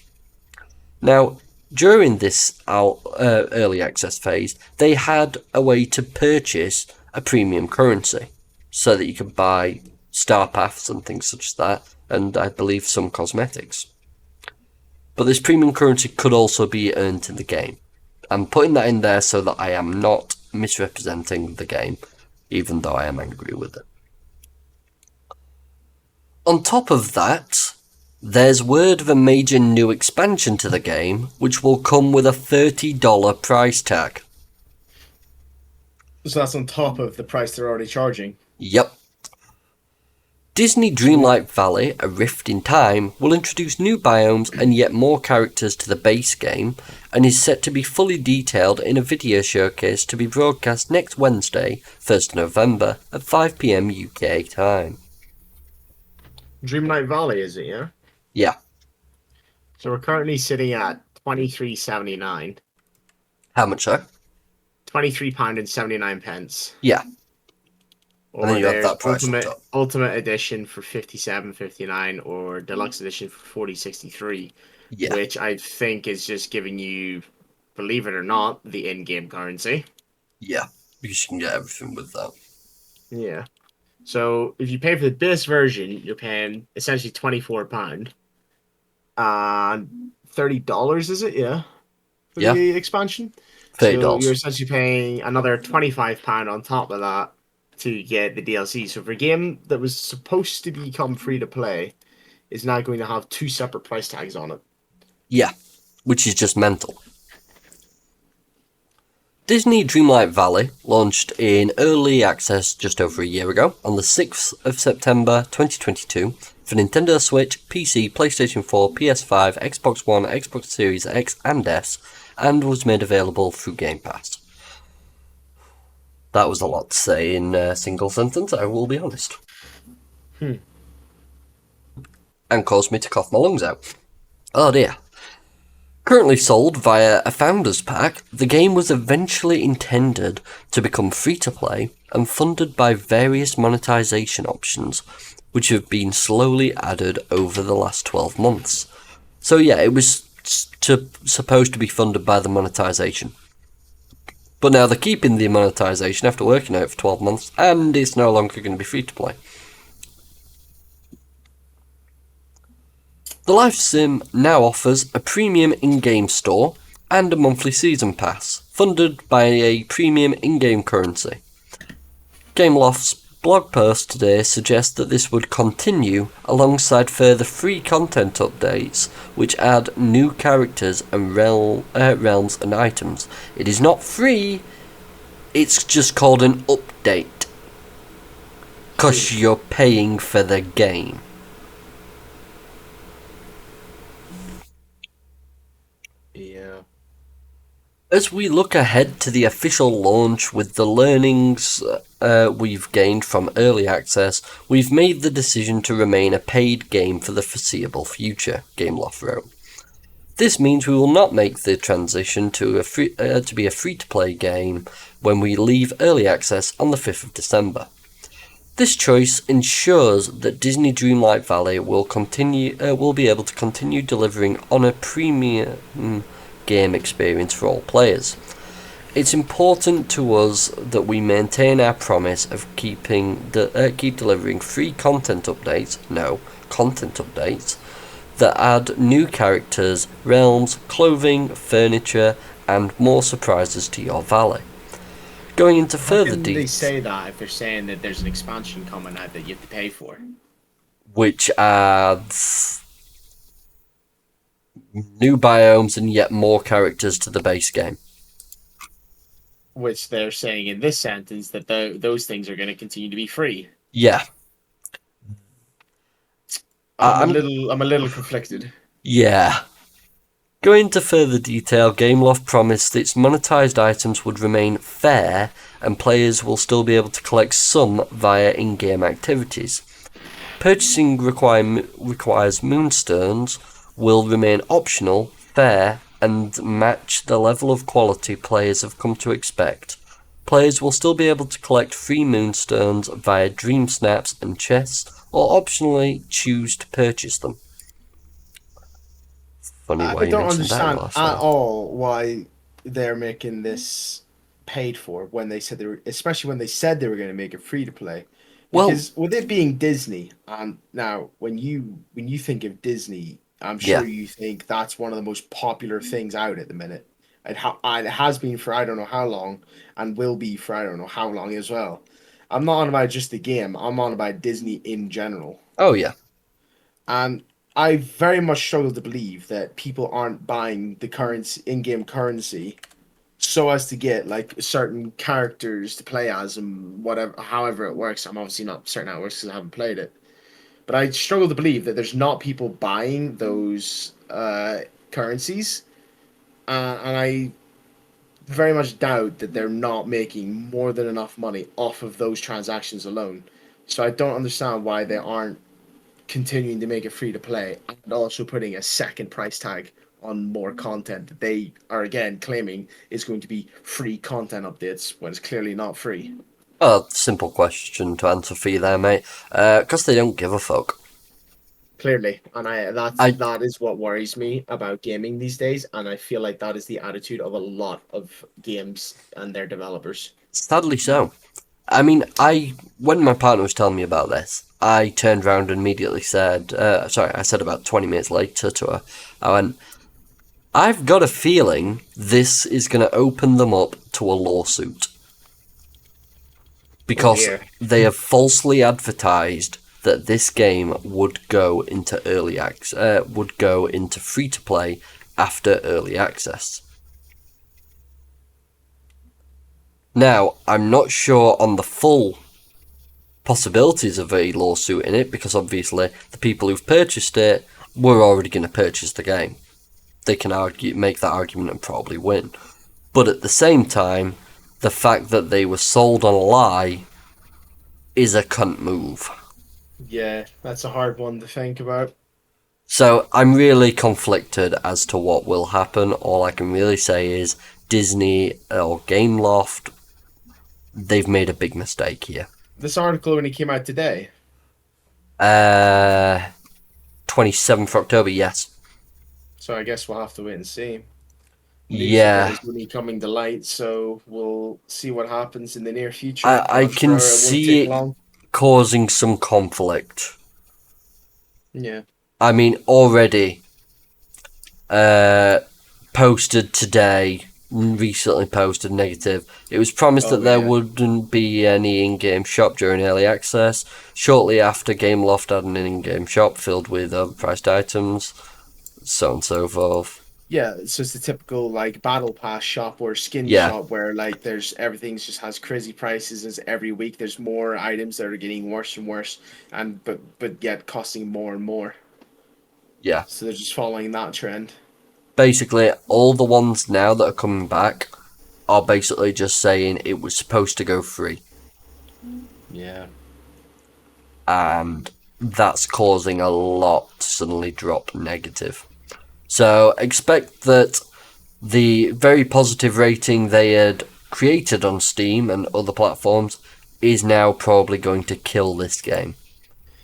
Now, during this early access phase, they had a way to purchase a premium currency so that you could buy star paths and things such as that, and I believe some cosmetics. But this premium currency could also be earned in the game. I'm putting that in there so that I am not misrepresenting the game, even though I am angry with it. On top of that, there's word of a major new expansion to the game, which will come with a $30 price tag. So that's on top of the price they're already charging? Yep. Disney Dreamlight Valley, A Rift in Time, will introduce new biomes and yet more characters to the base game, and is set to be fully detailed in a video showcase to be broadcast next Wednesday, 1st November, at 5 PM UK time. Dreamlight Valley, is it, yeah? Yeah. So we're currently sitting at £23.79. How much, sir? £23.79. Yeah. Or and then you have there's that price Ultimate Edition for £57.59 or Deluxe Edition for £40.63. Yeah. Which I think is just giving you, believe it or not, the in-game currency. Yeah, because you can get everything with that. Yeah. So if you pay for the base version, you're paying essentially £24. $30, is it? Yeah. For the expansion? $30. So you're essentially paying another £25 on top of that to get the DLC. So for a game that was supposed to become free to play, is now going to have two separate price tags on it. Yeah, which is just mental. Disney Dreamlight Valley launched in early access just over a year ago on the 6th of September 2022 for Nintendo Switch, PC, PlayStation 4, PS5, Xbox One, Xbox Series X and S, and was made available through Game Pass. That was a lot to say in a single sentence, I will be honest. And caused me to cough my lungs out. Oh dear. Currently sold via a Founders Pack, the game was eventually intended to become free-to-play and funded by various monetization options, which have been slowly added over the last 12 months. So yeah, it was supposed to be funded by the monetization. But now they're keeping the monetization after working on it for 12 months, and it's no longer going to be free-to-play. The Life Sim now offers a premium in-game store and a monthly season pass, funded by a premium in-game currency. Gameloft's blog post today suggests that this would continue alongside further free content updates, which add new characters and realms and items. It is not free, it's just called an update, because you're paying for the game. Yeah. As we look ahead to the official launch with the learnings we've gained from early access, we've made the decision to remain a paid game for the foreseeable future, Gameloft wrote. This means we will not make the transition to be a free-to-play game when we leave early access on the 5th of December. This choice ensures that Disney Dreamlight Valley will be able to continue delivering on a premium game experience for all players. It's important to us that we maintain our promise of keep delivering free content updates that add new characters, realms, clothing, furniture, and more surprises to your valley. Going into further details. They say that if they're saying that there's an expansion coming out that you have to pay for, which adds new biomes and yet more characters to the base game. Which they're saying in this sentence that those things are going to continue to be free. Yeah. I'm a little conflicted. Yeah. Going into further detail, Gameloft promised its monetized items would remain fair and players will still be able to collect some via in-game activities. Purchasing requires moonstones will remain optional, fair, and match the level of quality players have come to expect. Players will still be able to collect free moonstones via dream snaps and chests, or optionally choose to purchase them. Funny way I don't understand at all why they're making this paid for when they said especially when they said they were going to make it free to play. Because with it being Disney, now when you think of Disney, I'm sure you think that's one of the most popular things out at the minute. It has been for I don't know how long, and will be for I don't know how long as well. I'm not on about just the game. I'm on about Disney in general. Oh, yeah. And I very much struggle to believe that people aren't buying the currency, in-game currency, so as to get like certain characters to play as and whatever, however it works. I'm obviously not certain how it works because I haven't played it. But I struggle to believe that there's not people buying those currencies. And I very much doubt that they're not making more than enough money off of those transactions alone. So I don't understand why they aren't continuing to make it free to play and also putting a second price tag on more content that they are again claiming is going to be free content updates when it's clearly not free. Simple question to answer for you there, mate. Because they don't give a fuck. Clearly, and that is what worries me about gaming these days, and I feel like that is the attitude of a lot of games and their developers. Sadly so. I mean, when my partner was telling me about this, I turned around and immediately said, I said about 20 minutes later to her, I went, I've got a feeling this is going to open them up to a lawsuit. Because they have falsely advertised that this game would go into early access, would go into free to play after early access. Now, I'm not sure on the full possibilities of a lawsuit in it, because obviously the people who've purchased it were already going to purchase the game. They can make that argument and probably win. But at the same time, the fact that they were sold on a lie is a cunt move. Yeah, that's a hard one to think about. So I'm really conflicted as to what will happen. All I can really say is Disney or Gameloft, they've made a big mistake here. This article only came out today. 27th October, yes. So I guess we'll have to wait and see. Yeah. It's only coming to light, so we'll see what happens in the near future. I can see it causing some conflict. Yeah. I mean, already posted today, recently posted negative. It was promised that there wouldn't be any in-game shop during early access. Shortly after, Gameloft had an in-game shop filled with overpriced items, so on and so forth. Yeah, so it's the typical like battle pass shop or skin shop where like there's everything just has crazy prices. As every week there's more items that are getting worse and worse, and but yet costing more and more. Yeah. So they're just following that trend. Basically, all the ones now that are coming back are basically just saying it was supposed to go free. Yeah. And that's causing a lot to suddenly drop negative. So expect that the very positive rating they had created on Steam and other platforms is now probably going to kill this game.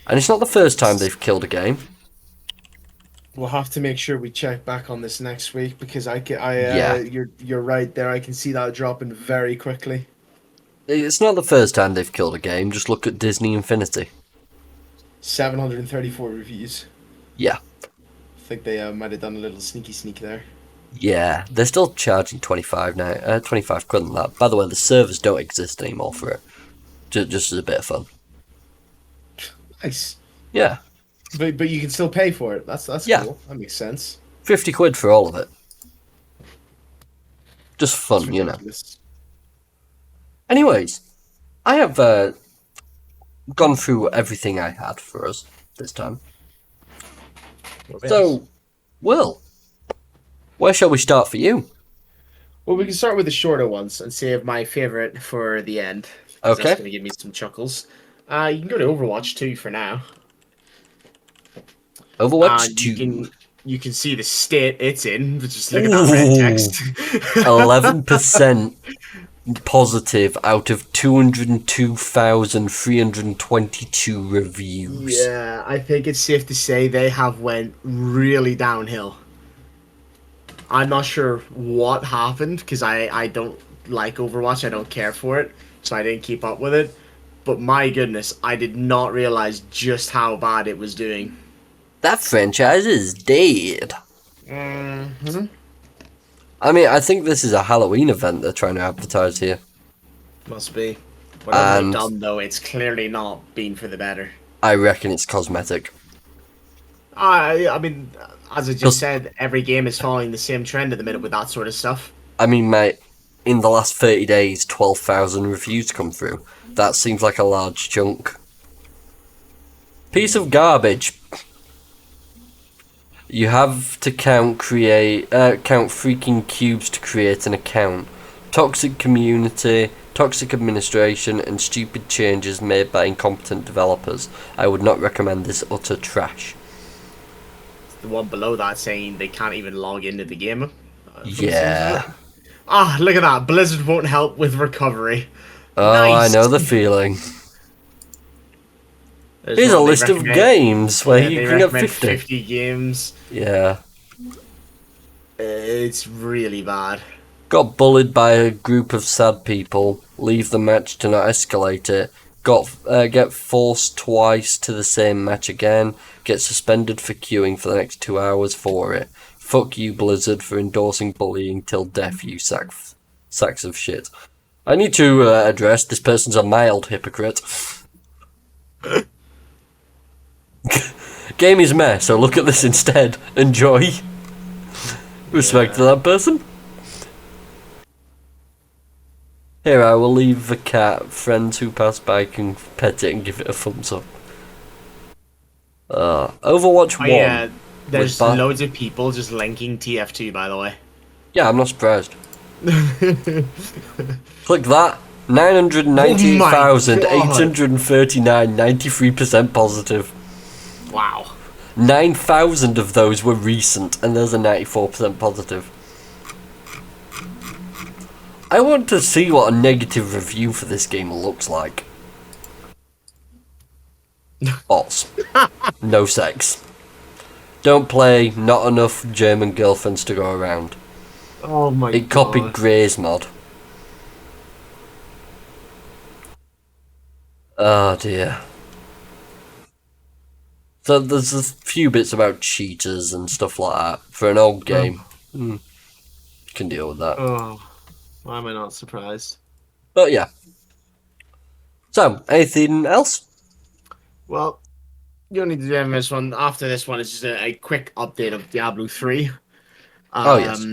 And it's not the first time they've killed a game. We'll have to make sure we check back on this next week because Yeah. You're right there. I can see that dropping very quickly. It's not the first time they've killed a game. Just look at Disney Infinity. 734 reviews. Yeah. I think they might have done a little sneak there. Yeah, they're still charging 25 now. 25 quid on that. By the way, the servers don't exist anymore for it. Just as a bit of fun. Nice. Yeah. But you can still pay for it. That's cool. That makes sense. 50 quid for all of it. Just fun, you know. Anyways, I have gone through everything I had for us this time. So, Will, where shall we start for you? Well, we can start with the shorter ones and save my favorite for the end. Okay. That's going to give me some chuckles. You can go to Overwatch 2 for now. Overwatch 2. You can see the state it's in. Just look at that red text. 11% positive out of 202,322 reviews. Yeah, I think it's safe to say they have went really downhill. I'm not sure what happened because I don't like Overwatch. I don't care for it, so I didn't keep up with it. But my goodness, I did not realize just how bad it was doing. That franchise is dead. Mm-hmm. I mean, I think this is a Halloween event they're trying to advertise here. Must be. Whatever they've done, though, it's clearly not been for the better. I reckon it's cosmetic. I mean, as I just said, every game is following the same trend at the minute with that sort of stuff. I mean, mate, in the last 30 days, 12,000 reviews come through. That seems like a large chunk. Piece of garbage. You have to count freaking cubes to create an account. Toxic community, toxic administration, and stupid changes made by incompetent developers. I would not recommend this utter trash. The one below that saying they can't even log into the game. Yeah. Ah, look at that. Blizzard won't help with recovery. Oh, Nice. I know the feeling. Here's a list of games where you can get 50 games. Yeah. It's really bad. Got bullied by a group of sad people. Leave the match to not escalate it. Get forced twice to the same match again. Get suspended for queuing for the next 2 hours for it. Fuck you, Blizzard, for endorsing bullying till death, you sacks of shit. I need to address this person's a mild hypocrite. Game is meh, so look at this instead. Enjoy. Respect to that person. Here, I will leave the cat. Friends who pass by can pet it and give it a thumbs up. Overwatch 1. Yeah, there's with loads of people just linking TF2, by the way. Yeah, I'm not surprised. Click that. 998,839, 93% positive. Wow. 9,000 of those were recent, and there's a 94% positive. I want to see what a negative review for this game looks like. Bots. No sex. Don't play, not enough German girlfriends to go around. Oh my god. It copied Grey's mod. Oh dear. So there's a few bits about cheaters and stuff like that for an old game. You can deal with that. Oh, why am I not surprised? But yeah. So, anything else? Well, you don't need to do this one. After this one, it's just a quick update of Diablo 3. Oh, yes.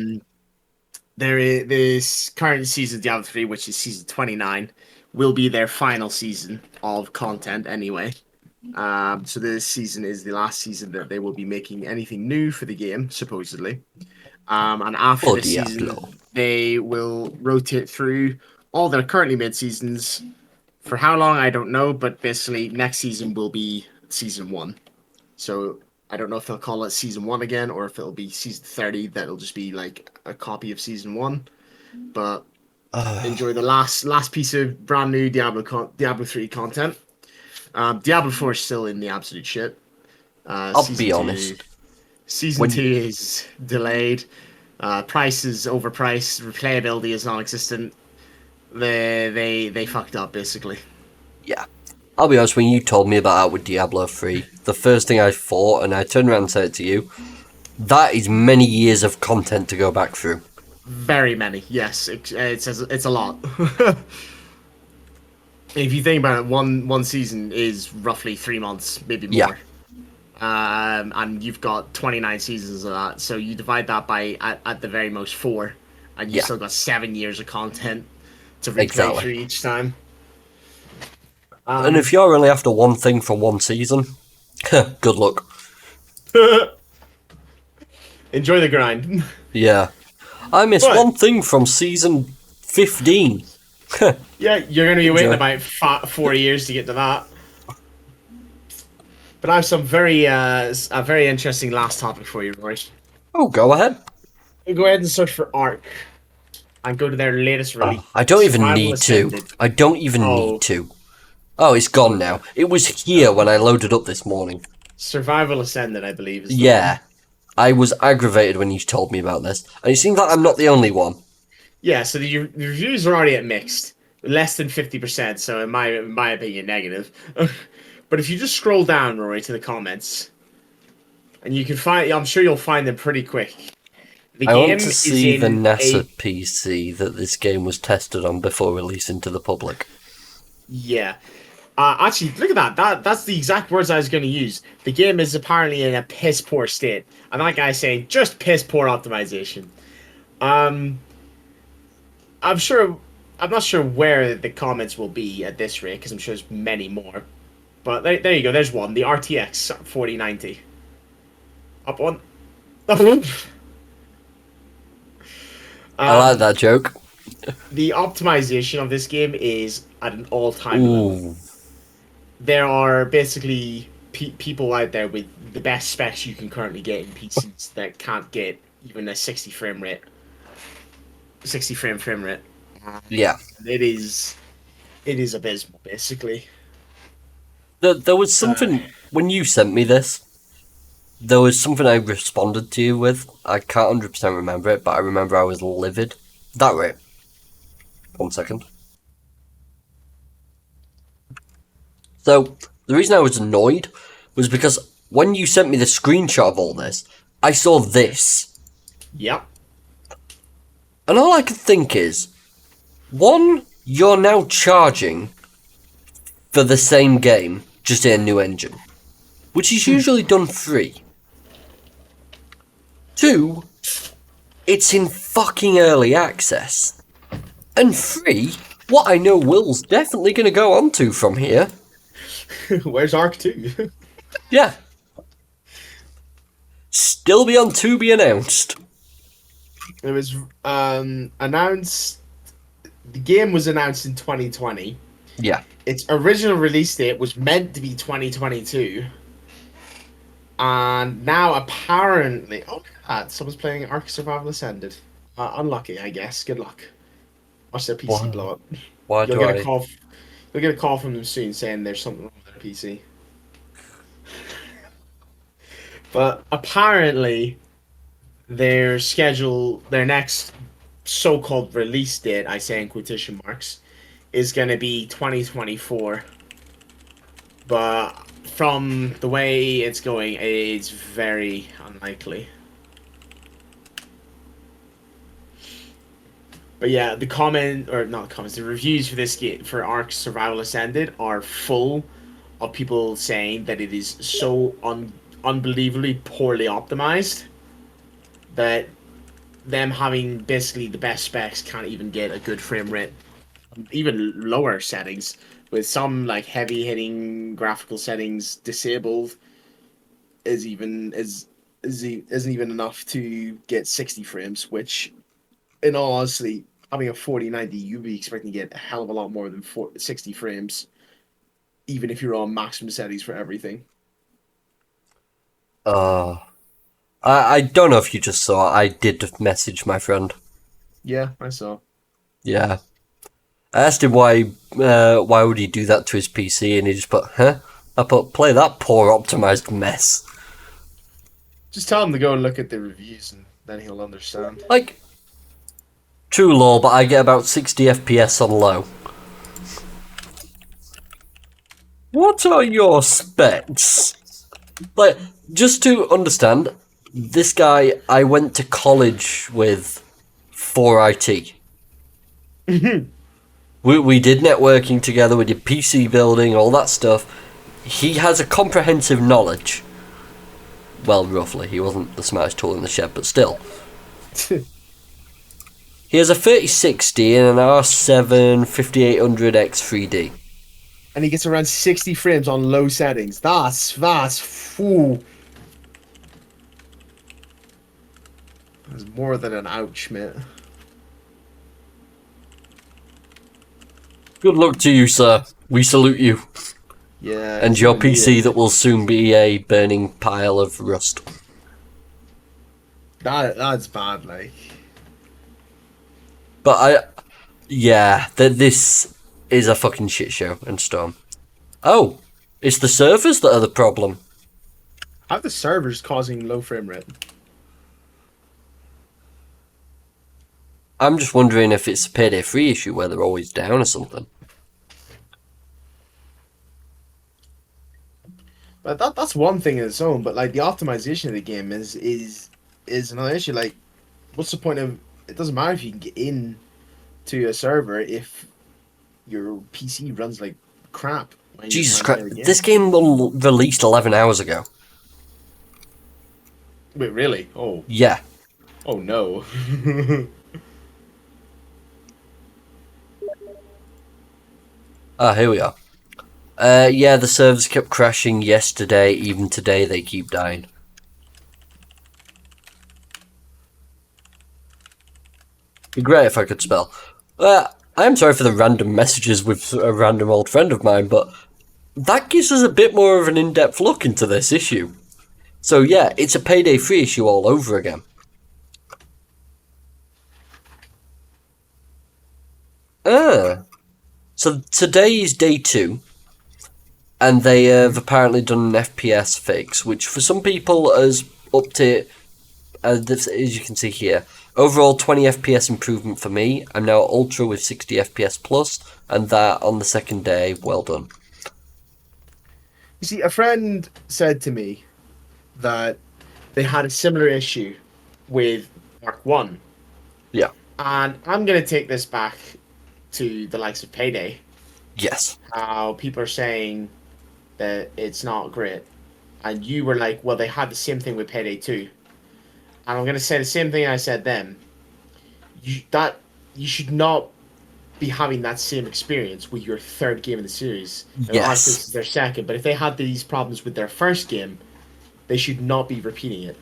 There is this current season of Diablo 3, which is season 29, will be their final season of content anyway. So this season is the last season that they will be making anything new for the game, supposedly. And after this season, they will rotate through all their currently made seasons. For how long, I don't know, but basically next season will be season 1. So I don't know if they'll call it season 1 again, or if it'll be season 30, that'll just be like a copy of season 1. But enjoy the last piece of brand new Diablo 3 content. Diablo 4 is still in the absolute shit. I'll be honest. Season 2 is delayed. Price is overpriced. Replayability is non-existent. They fucked up, basically. Yeah. I'll be honest, when you told me about that with Diablo 3, the first thing I thought, and I turned around and said it to you, that is many years of content to go back through. Very many, yes. It's a lot. If you think about it, one season is roughly 3 months, maybe more. Yeah. And you've got 29 seasons of that, so you divide that by at the very most 4, and you've still got 7 years of content to replay through each time. And if you're only after one thing from one season, good luck. Enjoy the grind. Yeah. I missed one thing from season 15. Yeah, you're going to be waiting about 4 years to get to that. But I have some a very interesting last topic for you, Roy. Oh, go ahead. Go ahead and search for Ark. And go to their latest release. I don't even need to. I don't even need to. Oh, it's gone now. It was here when I loaded up this morning. Survival Ascended, I believe. Is yeah. I was aggravated when you told me about this. And it seems like I'm not the only one. Yeah, so the reviews are already at mixed. Less than 50%, so in my opinion, negative. But if you just scroll down, Rory, to the comments, and you can find... I'm sure you'll find them pretty quick. I want to see the NASA PC that this game was tested on before releasing to the public. Yeah. Actually, look at that. That's the exact words I was going to use. The game is apparently in a piss poor state. And that guy's saying, just piss poor optimization. I'm not sure where the comments will be at this rate, because I'm sure there's many more. But there you go. There's one. The RTX 4090. Up one. I like that joke. The optimization of this game is at an all-time low. There are basically people out there with the best specs you can currently get in PCs that can't get even a 60 frame rate. 60 frame rate. Yeah. It is abysmal, basically. There was something, when you sent me this, there was something I responded to you with. I can't 100% remember it, but I remember I was livid. That way. 1 second. So, the reason I was annoyed was because when you sent me the screenshot of all this, I saw this. Yep. And all I could think is, one, you're now charging for the same game, just in a new engine, which is usually done free. Two, it's in fucking early access. And free? What I know Will's definitely going to go on to from here. Where's Arc 2? Yeah. Still be on to be announced. It was announced. The game was announced in 2020. Yeah. Its original release date was meant to be 2022. And now apparently, oh, someone's playing Ark Survival Ascended. Unlucky, I guess. Good luck. Watch their PC blow up. Why You'll do get I? a call. You'll get a call from them soon saying there's something wrong with their PC. But apparently, their next so-called release date, I say in quotation marks, is going to be 2024. But from the way it's going, it's very unlikely. But yeah, the reviews for this game, for Ark Survival Ascended, are full of people saying that it is so unbelievably poorly optimized that them having basically the best specs can't even get a good frame rate. Even lower settings, with some like heavy hitting graphical settings disabled, isn't even enough to get 60 frames, which in all honesty, having a 4090, you'd be expecting to get a hell of a lot more than 60 frames, even if you're on maximum settings for everything. I don't know if you just saw. I did message my friend. Yeah, I saw. Yeah. I asked him why would he do that to his PC, and he just put, huh? I put, play that poor optimized mess. Just tell him to go and look at the reviews, and then he'll understand. Like, true lore, but I get about 60 FPS on low. What are your specs? Like, just to understand, this guy I went to college with for IT. We did networking together, we did PC building, all that stuff. He has a comprehensive knowledge. Well, roughly. He wasn't the smartest tool in the shed, but still. He has a 3060 and an R7 5800X3D. And he gets around 60 frames on low settings. That's fool. That's more than an ouch, mate. Good luck to you, sir. We salute you. Yeah. And your PC that will soon be a burning pile of rust. That's bad, like. But this is a fucking shit show and storm. Oh, it's the servers that are the problem. How are the servers causing low frame rate? I'm just wondering if it's a Payday 3 issue where they're always down or something. But that's one thing in its own. But like the optimization of the game is another issue. Like, what's the point of? It doesn't matter if you can get in to a server if your PC runs like crap. Jesus Christ! This game released 11 hours ago. Wait, really? Oh. Yeah. Oh no. Here we are. Yeah, the servers kept crashing yesterday. Even today, they keep dying. Be great if I could spell. I am sorry for the random messages with a random old friend of mine, but that gives us a bit more of an in-depth look into this issue. So yeah, it's a Payday 3 issue all over again. So today is day 2, and they have apparently done an FPS fix, which for some people has upped it, as you can see here. Overall 20 FPS improvement for me. I'm now at Ultra with 60 FPS plus, and that on the second day, well done. You see, a friend said to me that they had a similar issue with Mark 1. Yeah. And I'm going to take this back to the likes of Payday. Yes. How people are saying that it's not great. And you were like, well, they had the same thing with Payday 2. And I'm going to say the same thing I said then. You should not be having that same experience with your third game in the series. Now, Arceus Yes. is their second, but if they had these problems with their first game, they should not be repeating it.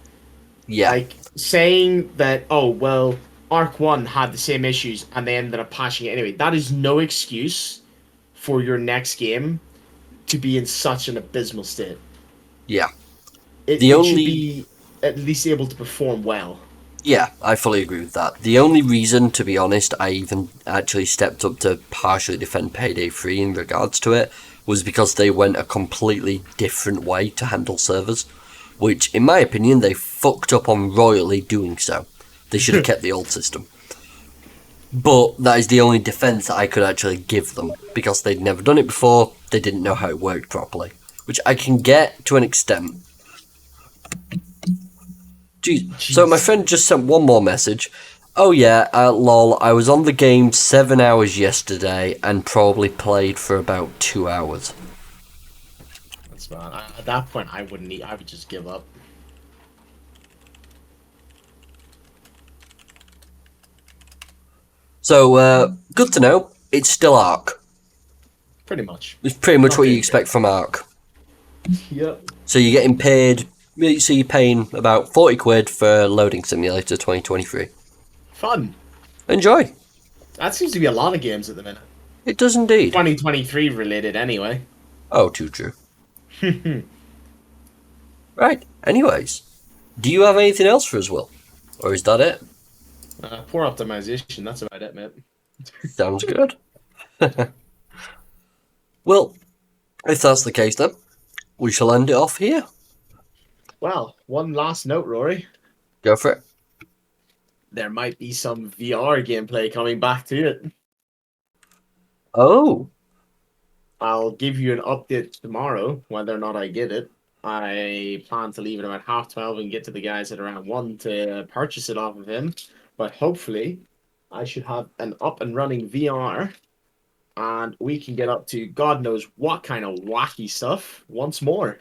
Yeah. Like saying that, oh well, Arc One had the same issues and they ended up patching it anyway. That is no excuse for your next game to be in such an abysmal state. Yeah. It, The it should only be at least able to perform well. Yeah, I fully agree with that. The only reason, to be honest, I even actually stepped up to partially defend Payday 3 in regards to it was because they went a completely different way to handle servers, which, in my opinion, they fucked up on royally doing so. They should have kept the old system. But that is the only defense I could actually give them, because they'd never done it before, they didn't know how it worked properly. Which I can get to an extent. Jeez. So my friend just sent one more message. Oh yeah, lol, I was on the game 7 hours yesterday and probably played for about 2 hours. That's fine. At that point, I wouldn't need. I would just give up. So, good to know. It's still Ark. Pretty much. It's pretty much what you Okay. expect from Ark. Yep. So you're getting paid, so you're paying about 40 quid for Loading Simulator 2023. Fun. Enjoy. That seems to be a lot of games at the minute. It does indeed. 2023 related, anyway. Oh, too true. Right, anyways. Do you have anything else for us, Will? Or is that it? Poor optimization. That's about it, mate. Sounds good. Well, if that's the case then, we shall end it off here. Well, one last note, Rory. Go for it. There might be some VR gameplay coming back to it. Oh, I'll give you an update tomorrow, whether or not I get it. I plan to leave at about 12:30 and get to the guys at around 1 to purchase it off of him. But hopefully, I should have an up and running VR and we can get up to God knows what kind of wacky stuff once more.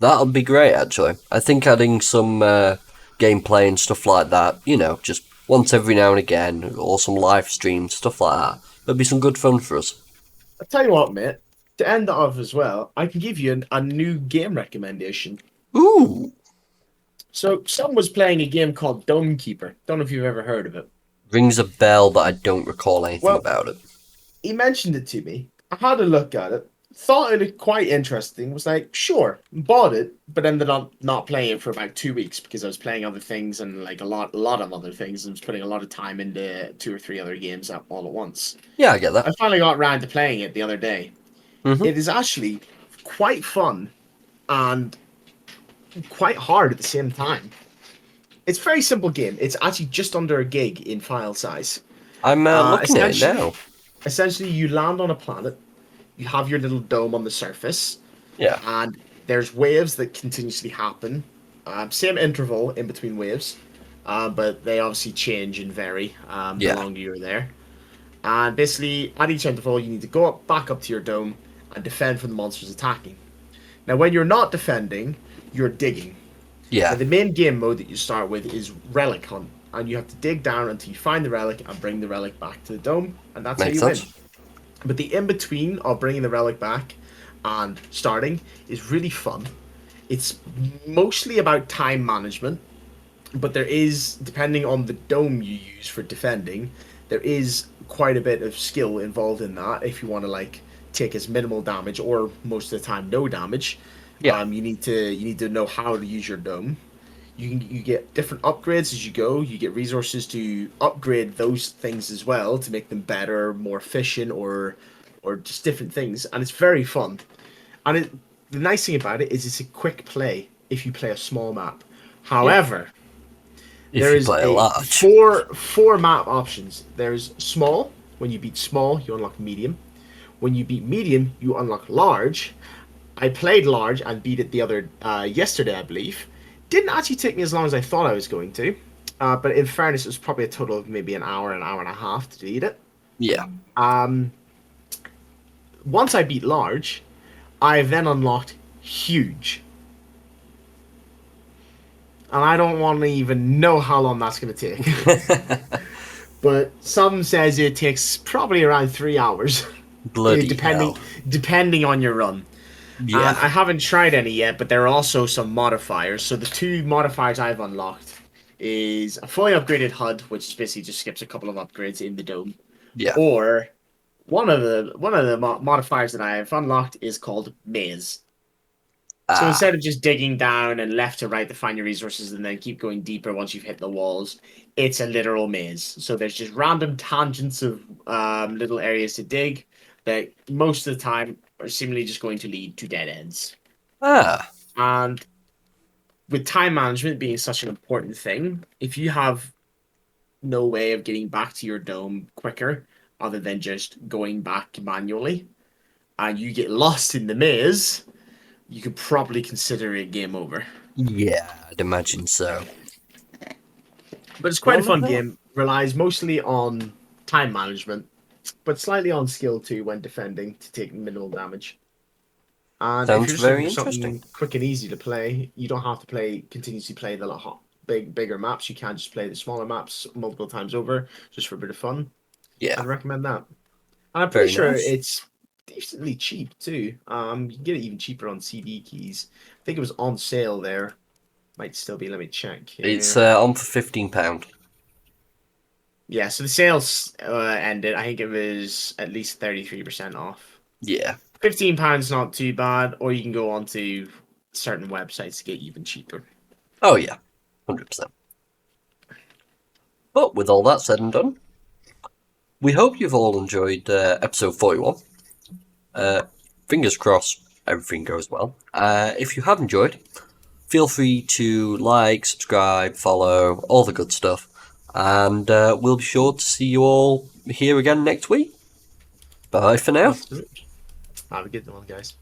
that'll be great, actually. I think adding some gameplay and stuff like that, just once every now and again, or some live streams, stuff like that, that'd be some good fun for us. I'll tell you what, mate, to end it off as well, I can give you a new game recommendation. Ooh! So, someone was playing a game called Dome Keeper. Don't know if you've ever heard of it. Rings a bell, but I don't recall anything about it. He mentioned it to me. I had a look at it. Thought it looked quite interesting. Was like, sure, bought it, but ended up not playing it for about 2 weeks because I was playing other things and like a lot of other things, and was putting a lot of time into 2 or 3 other games all at once. Yeah, I get I that. finally got around to playing it the other day. Mhm. It is actually quite fun and quite hard at the same time. It's a very simple game. It's actually just under a gig in file size. I'm looking at it essentially- now. Essentially, you land on a planet. You have your little dome on the surface. Yeah. And there's waves that continuously happen. Same interval in between waves, but they obviously change and vary the Yeah. longer you're there. And basically, at each interval, you need to go back up to your dome and defend from the monsters attacking. Now, when you're not defending, you're digging. Now, Yeah. the main game mode that you start with is Relic Hunt, and you have to dig down until you find the relic and bring the relic back to the dome, and that's Makes how you sense. win. But the in between of bringing the relic back and starting is really fun. It's mostly about time management, but there is, depending on the dome you use for defending, there is quite a bit of skill involved in that. If you want to like take as minimal damage or most of the time no damage, Yeah. you need to know how to use your dome. You get different upgrades as you go. You get resources to upgrade those things as well to make them better, more efficient, or just different things. And it's very fun. And the nice thing about it is it's a quick play if you play a small map. However, If there you is play a large. four map options. There's small. When you beat small, you unlock medium. When you beat medium, you unlock large. I played large and beat it the other yesterday, I believe. Didn't actually take me as long as I thought I was going to, but in fairness, it was probably a total of maybe an hour and a half to beat it. Yeah. Once I beat large, I then unlocked huge. and I don't want to even know how long that's going to take. But some says it takes probably around 3 hours. Bloody depending hell. depending on your run. Yeah. And I haven't tried any yet, but there are also some modifiers. So the two modifiers I've unlocked is a fully upgraded HUD, which basically just skips a couple of upgrades in the dome. Yeah. Or one of the modifiers that I have unlocked is called Maze. So instead of just digging down and left to right to find your resources and then keep going deeper once you've hit the walls, it's a literal maze. So there's just random tangents of little areas to dig that most of the time are seemingly just going to lead to dead ends. And with time management being such an important thing, if you have no way of getting back to your dome quicker other than just going back manually, and you get lost in the maze, you could probably consider it game over. Yeah, I'd imagine so. But it's quite a fun game. Relies mostly on time management, but slightly on skill too when defending to take minimal damage. And Sounds if you're just very looking for interesting. something quick and easy to play, you don't have to continuously play the bigger maps. You can just play the smaller maps multiple times over, just for a bit of fun. Yeah. I'd recommend that. And I'm Very pretty sure nice. it's decently cheap too. You can get it even cheaper on CD keys. I think it was on sale there. Might still be. Let me check. Here. It's on for £15. Yeah, so the sales ended. I think it was at least 33% off. Yeah. £15 not too bad, or you can go on to certain websites to get even cheaper. Oh yeah, 100%. But with all that said and done, we hope you've all enjoyed episode 41. Fingers crossed everything goes well. If you have enjoyed, feel free to like, subscribe, follow, all the good stuff. And we'll be sure to see you all here again next week. Bye for now. Have a good one, guys.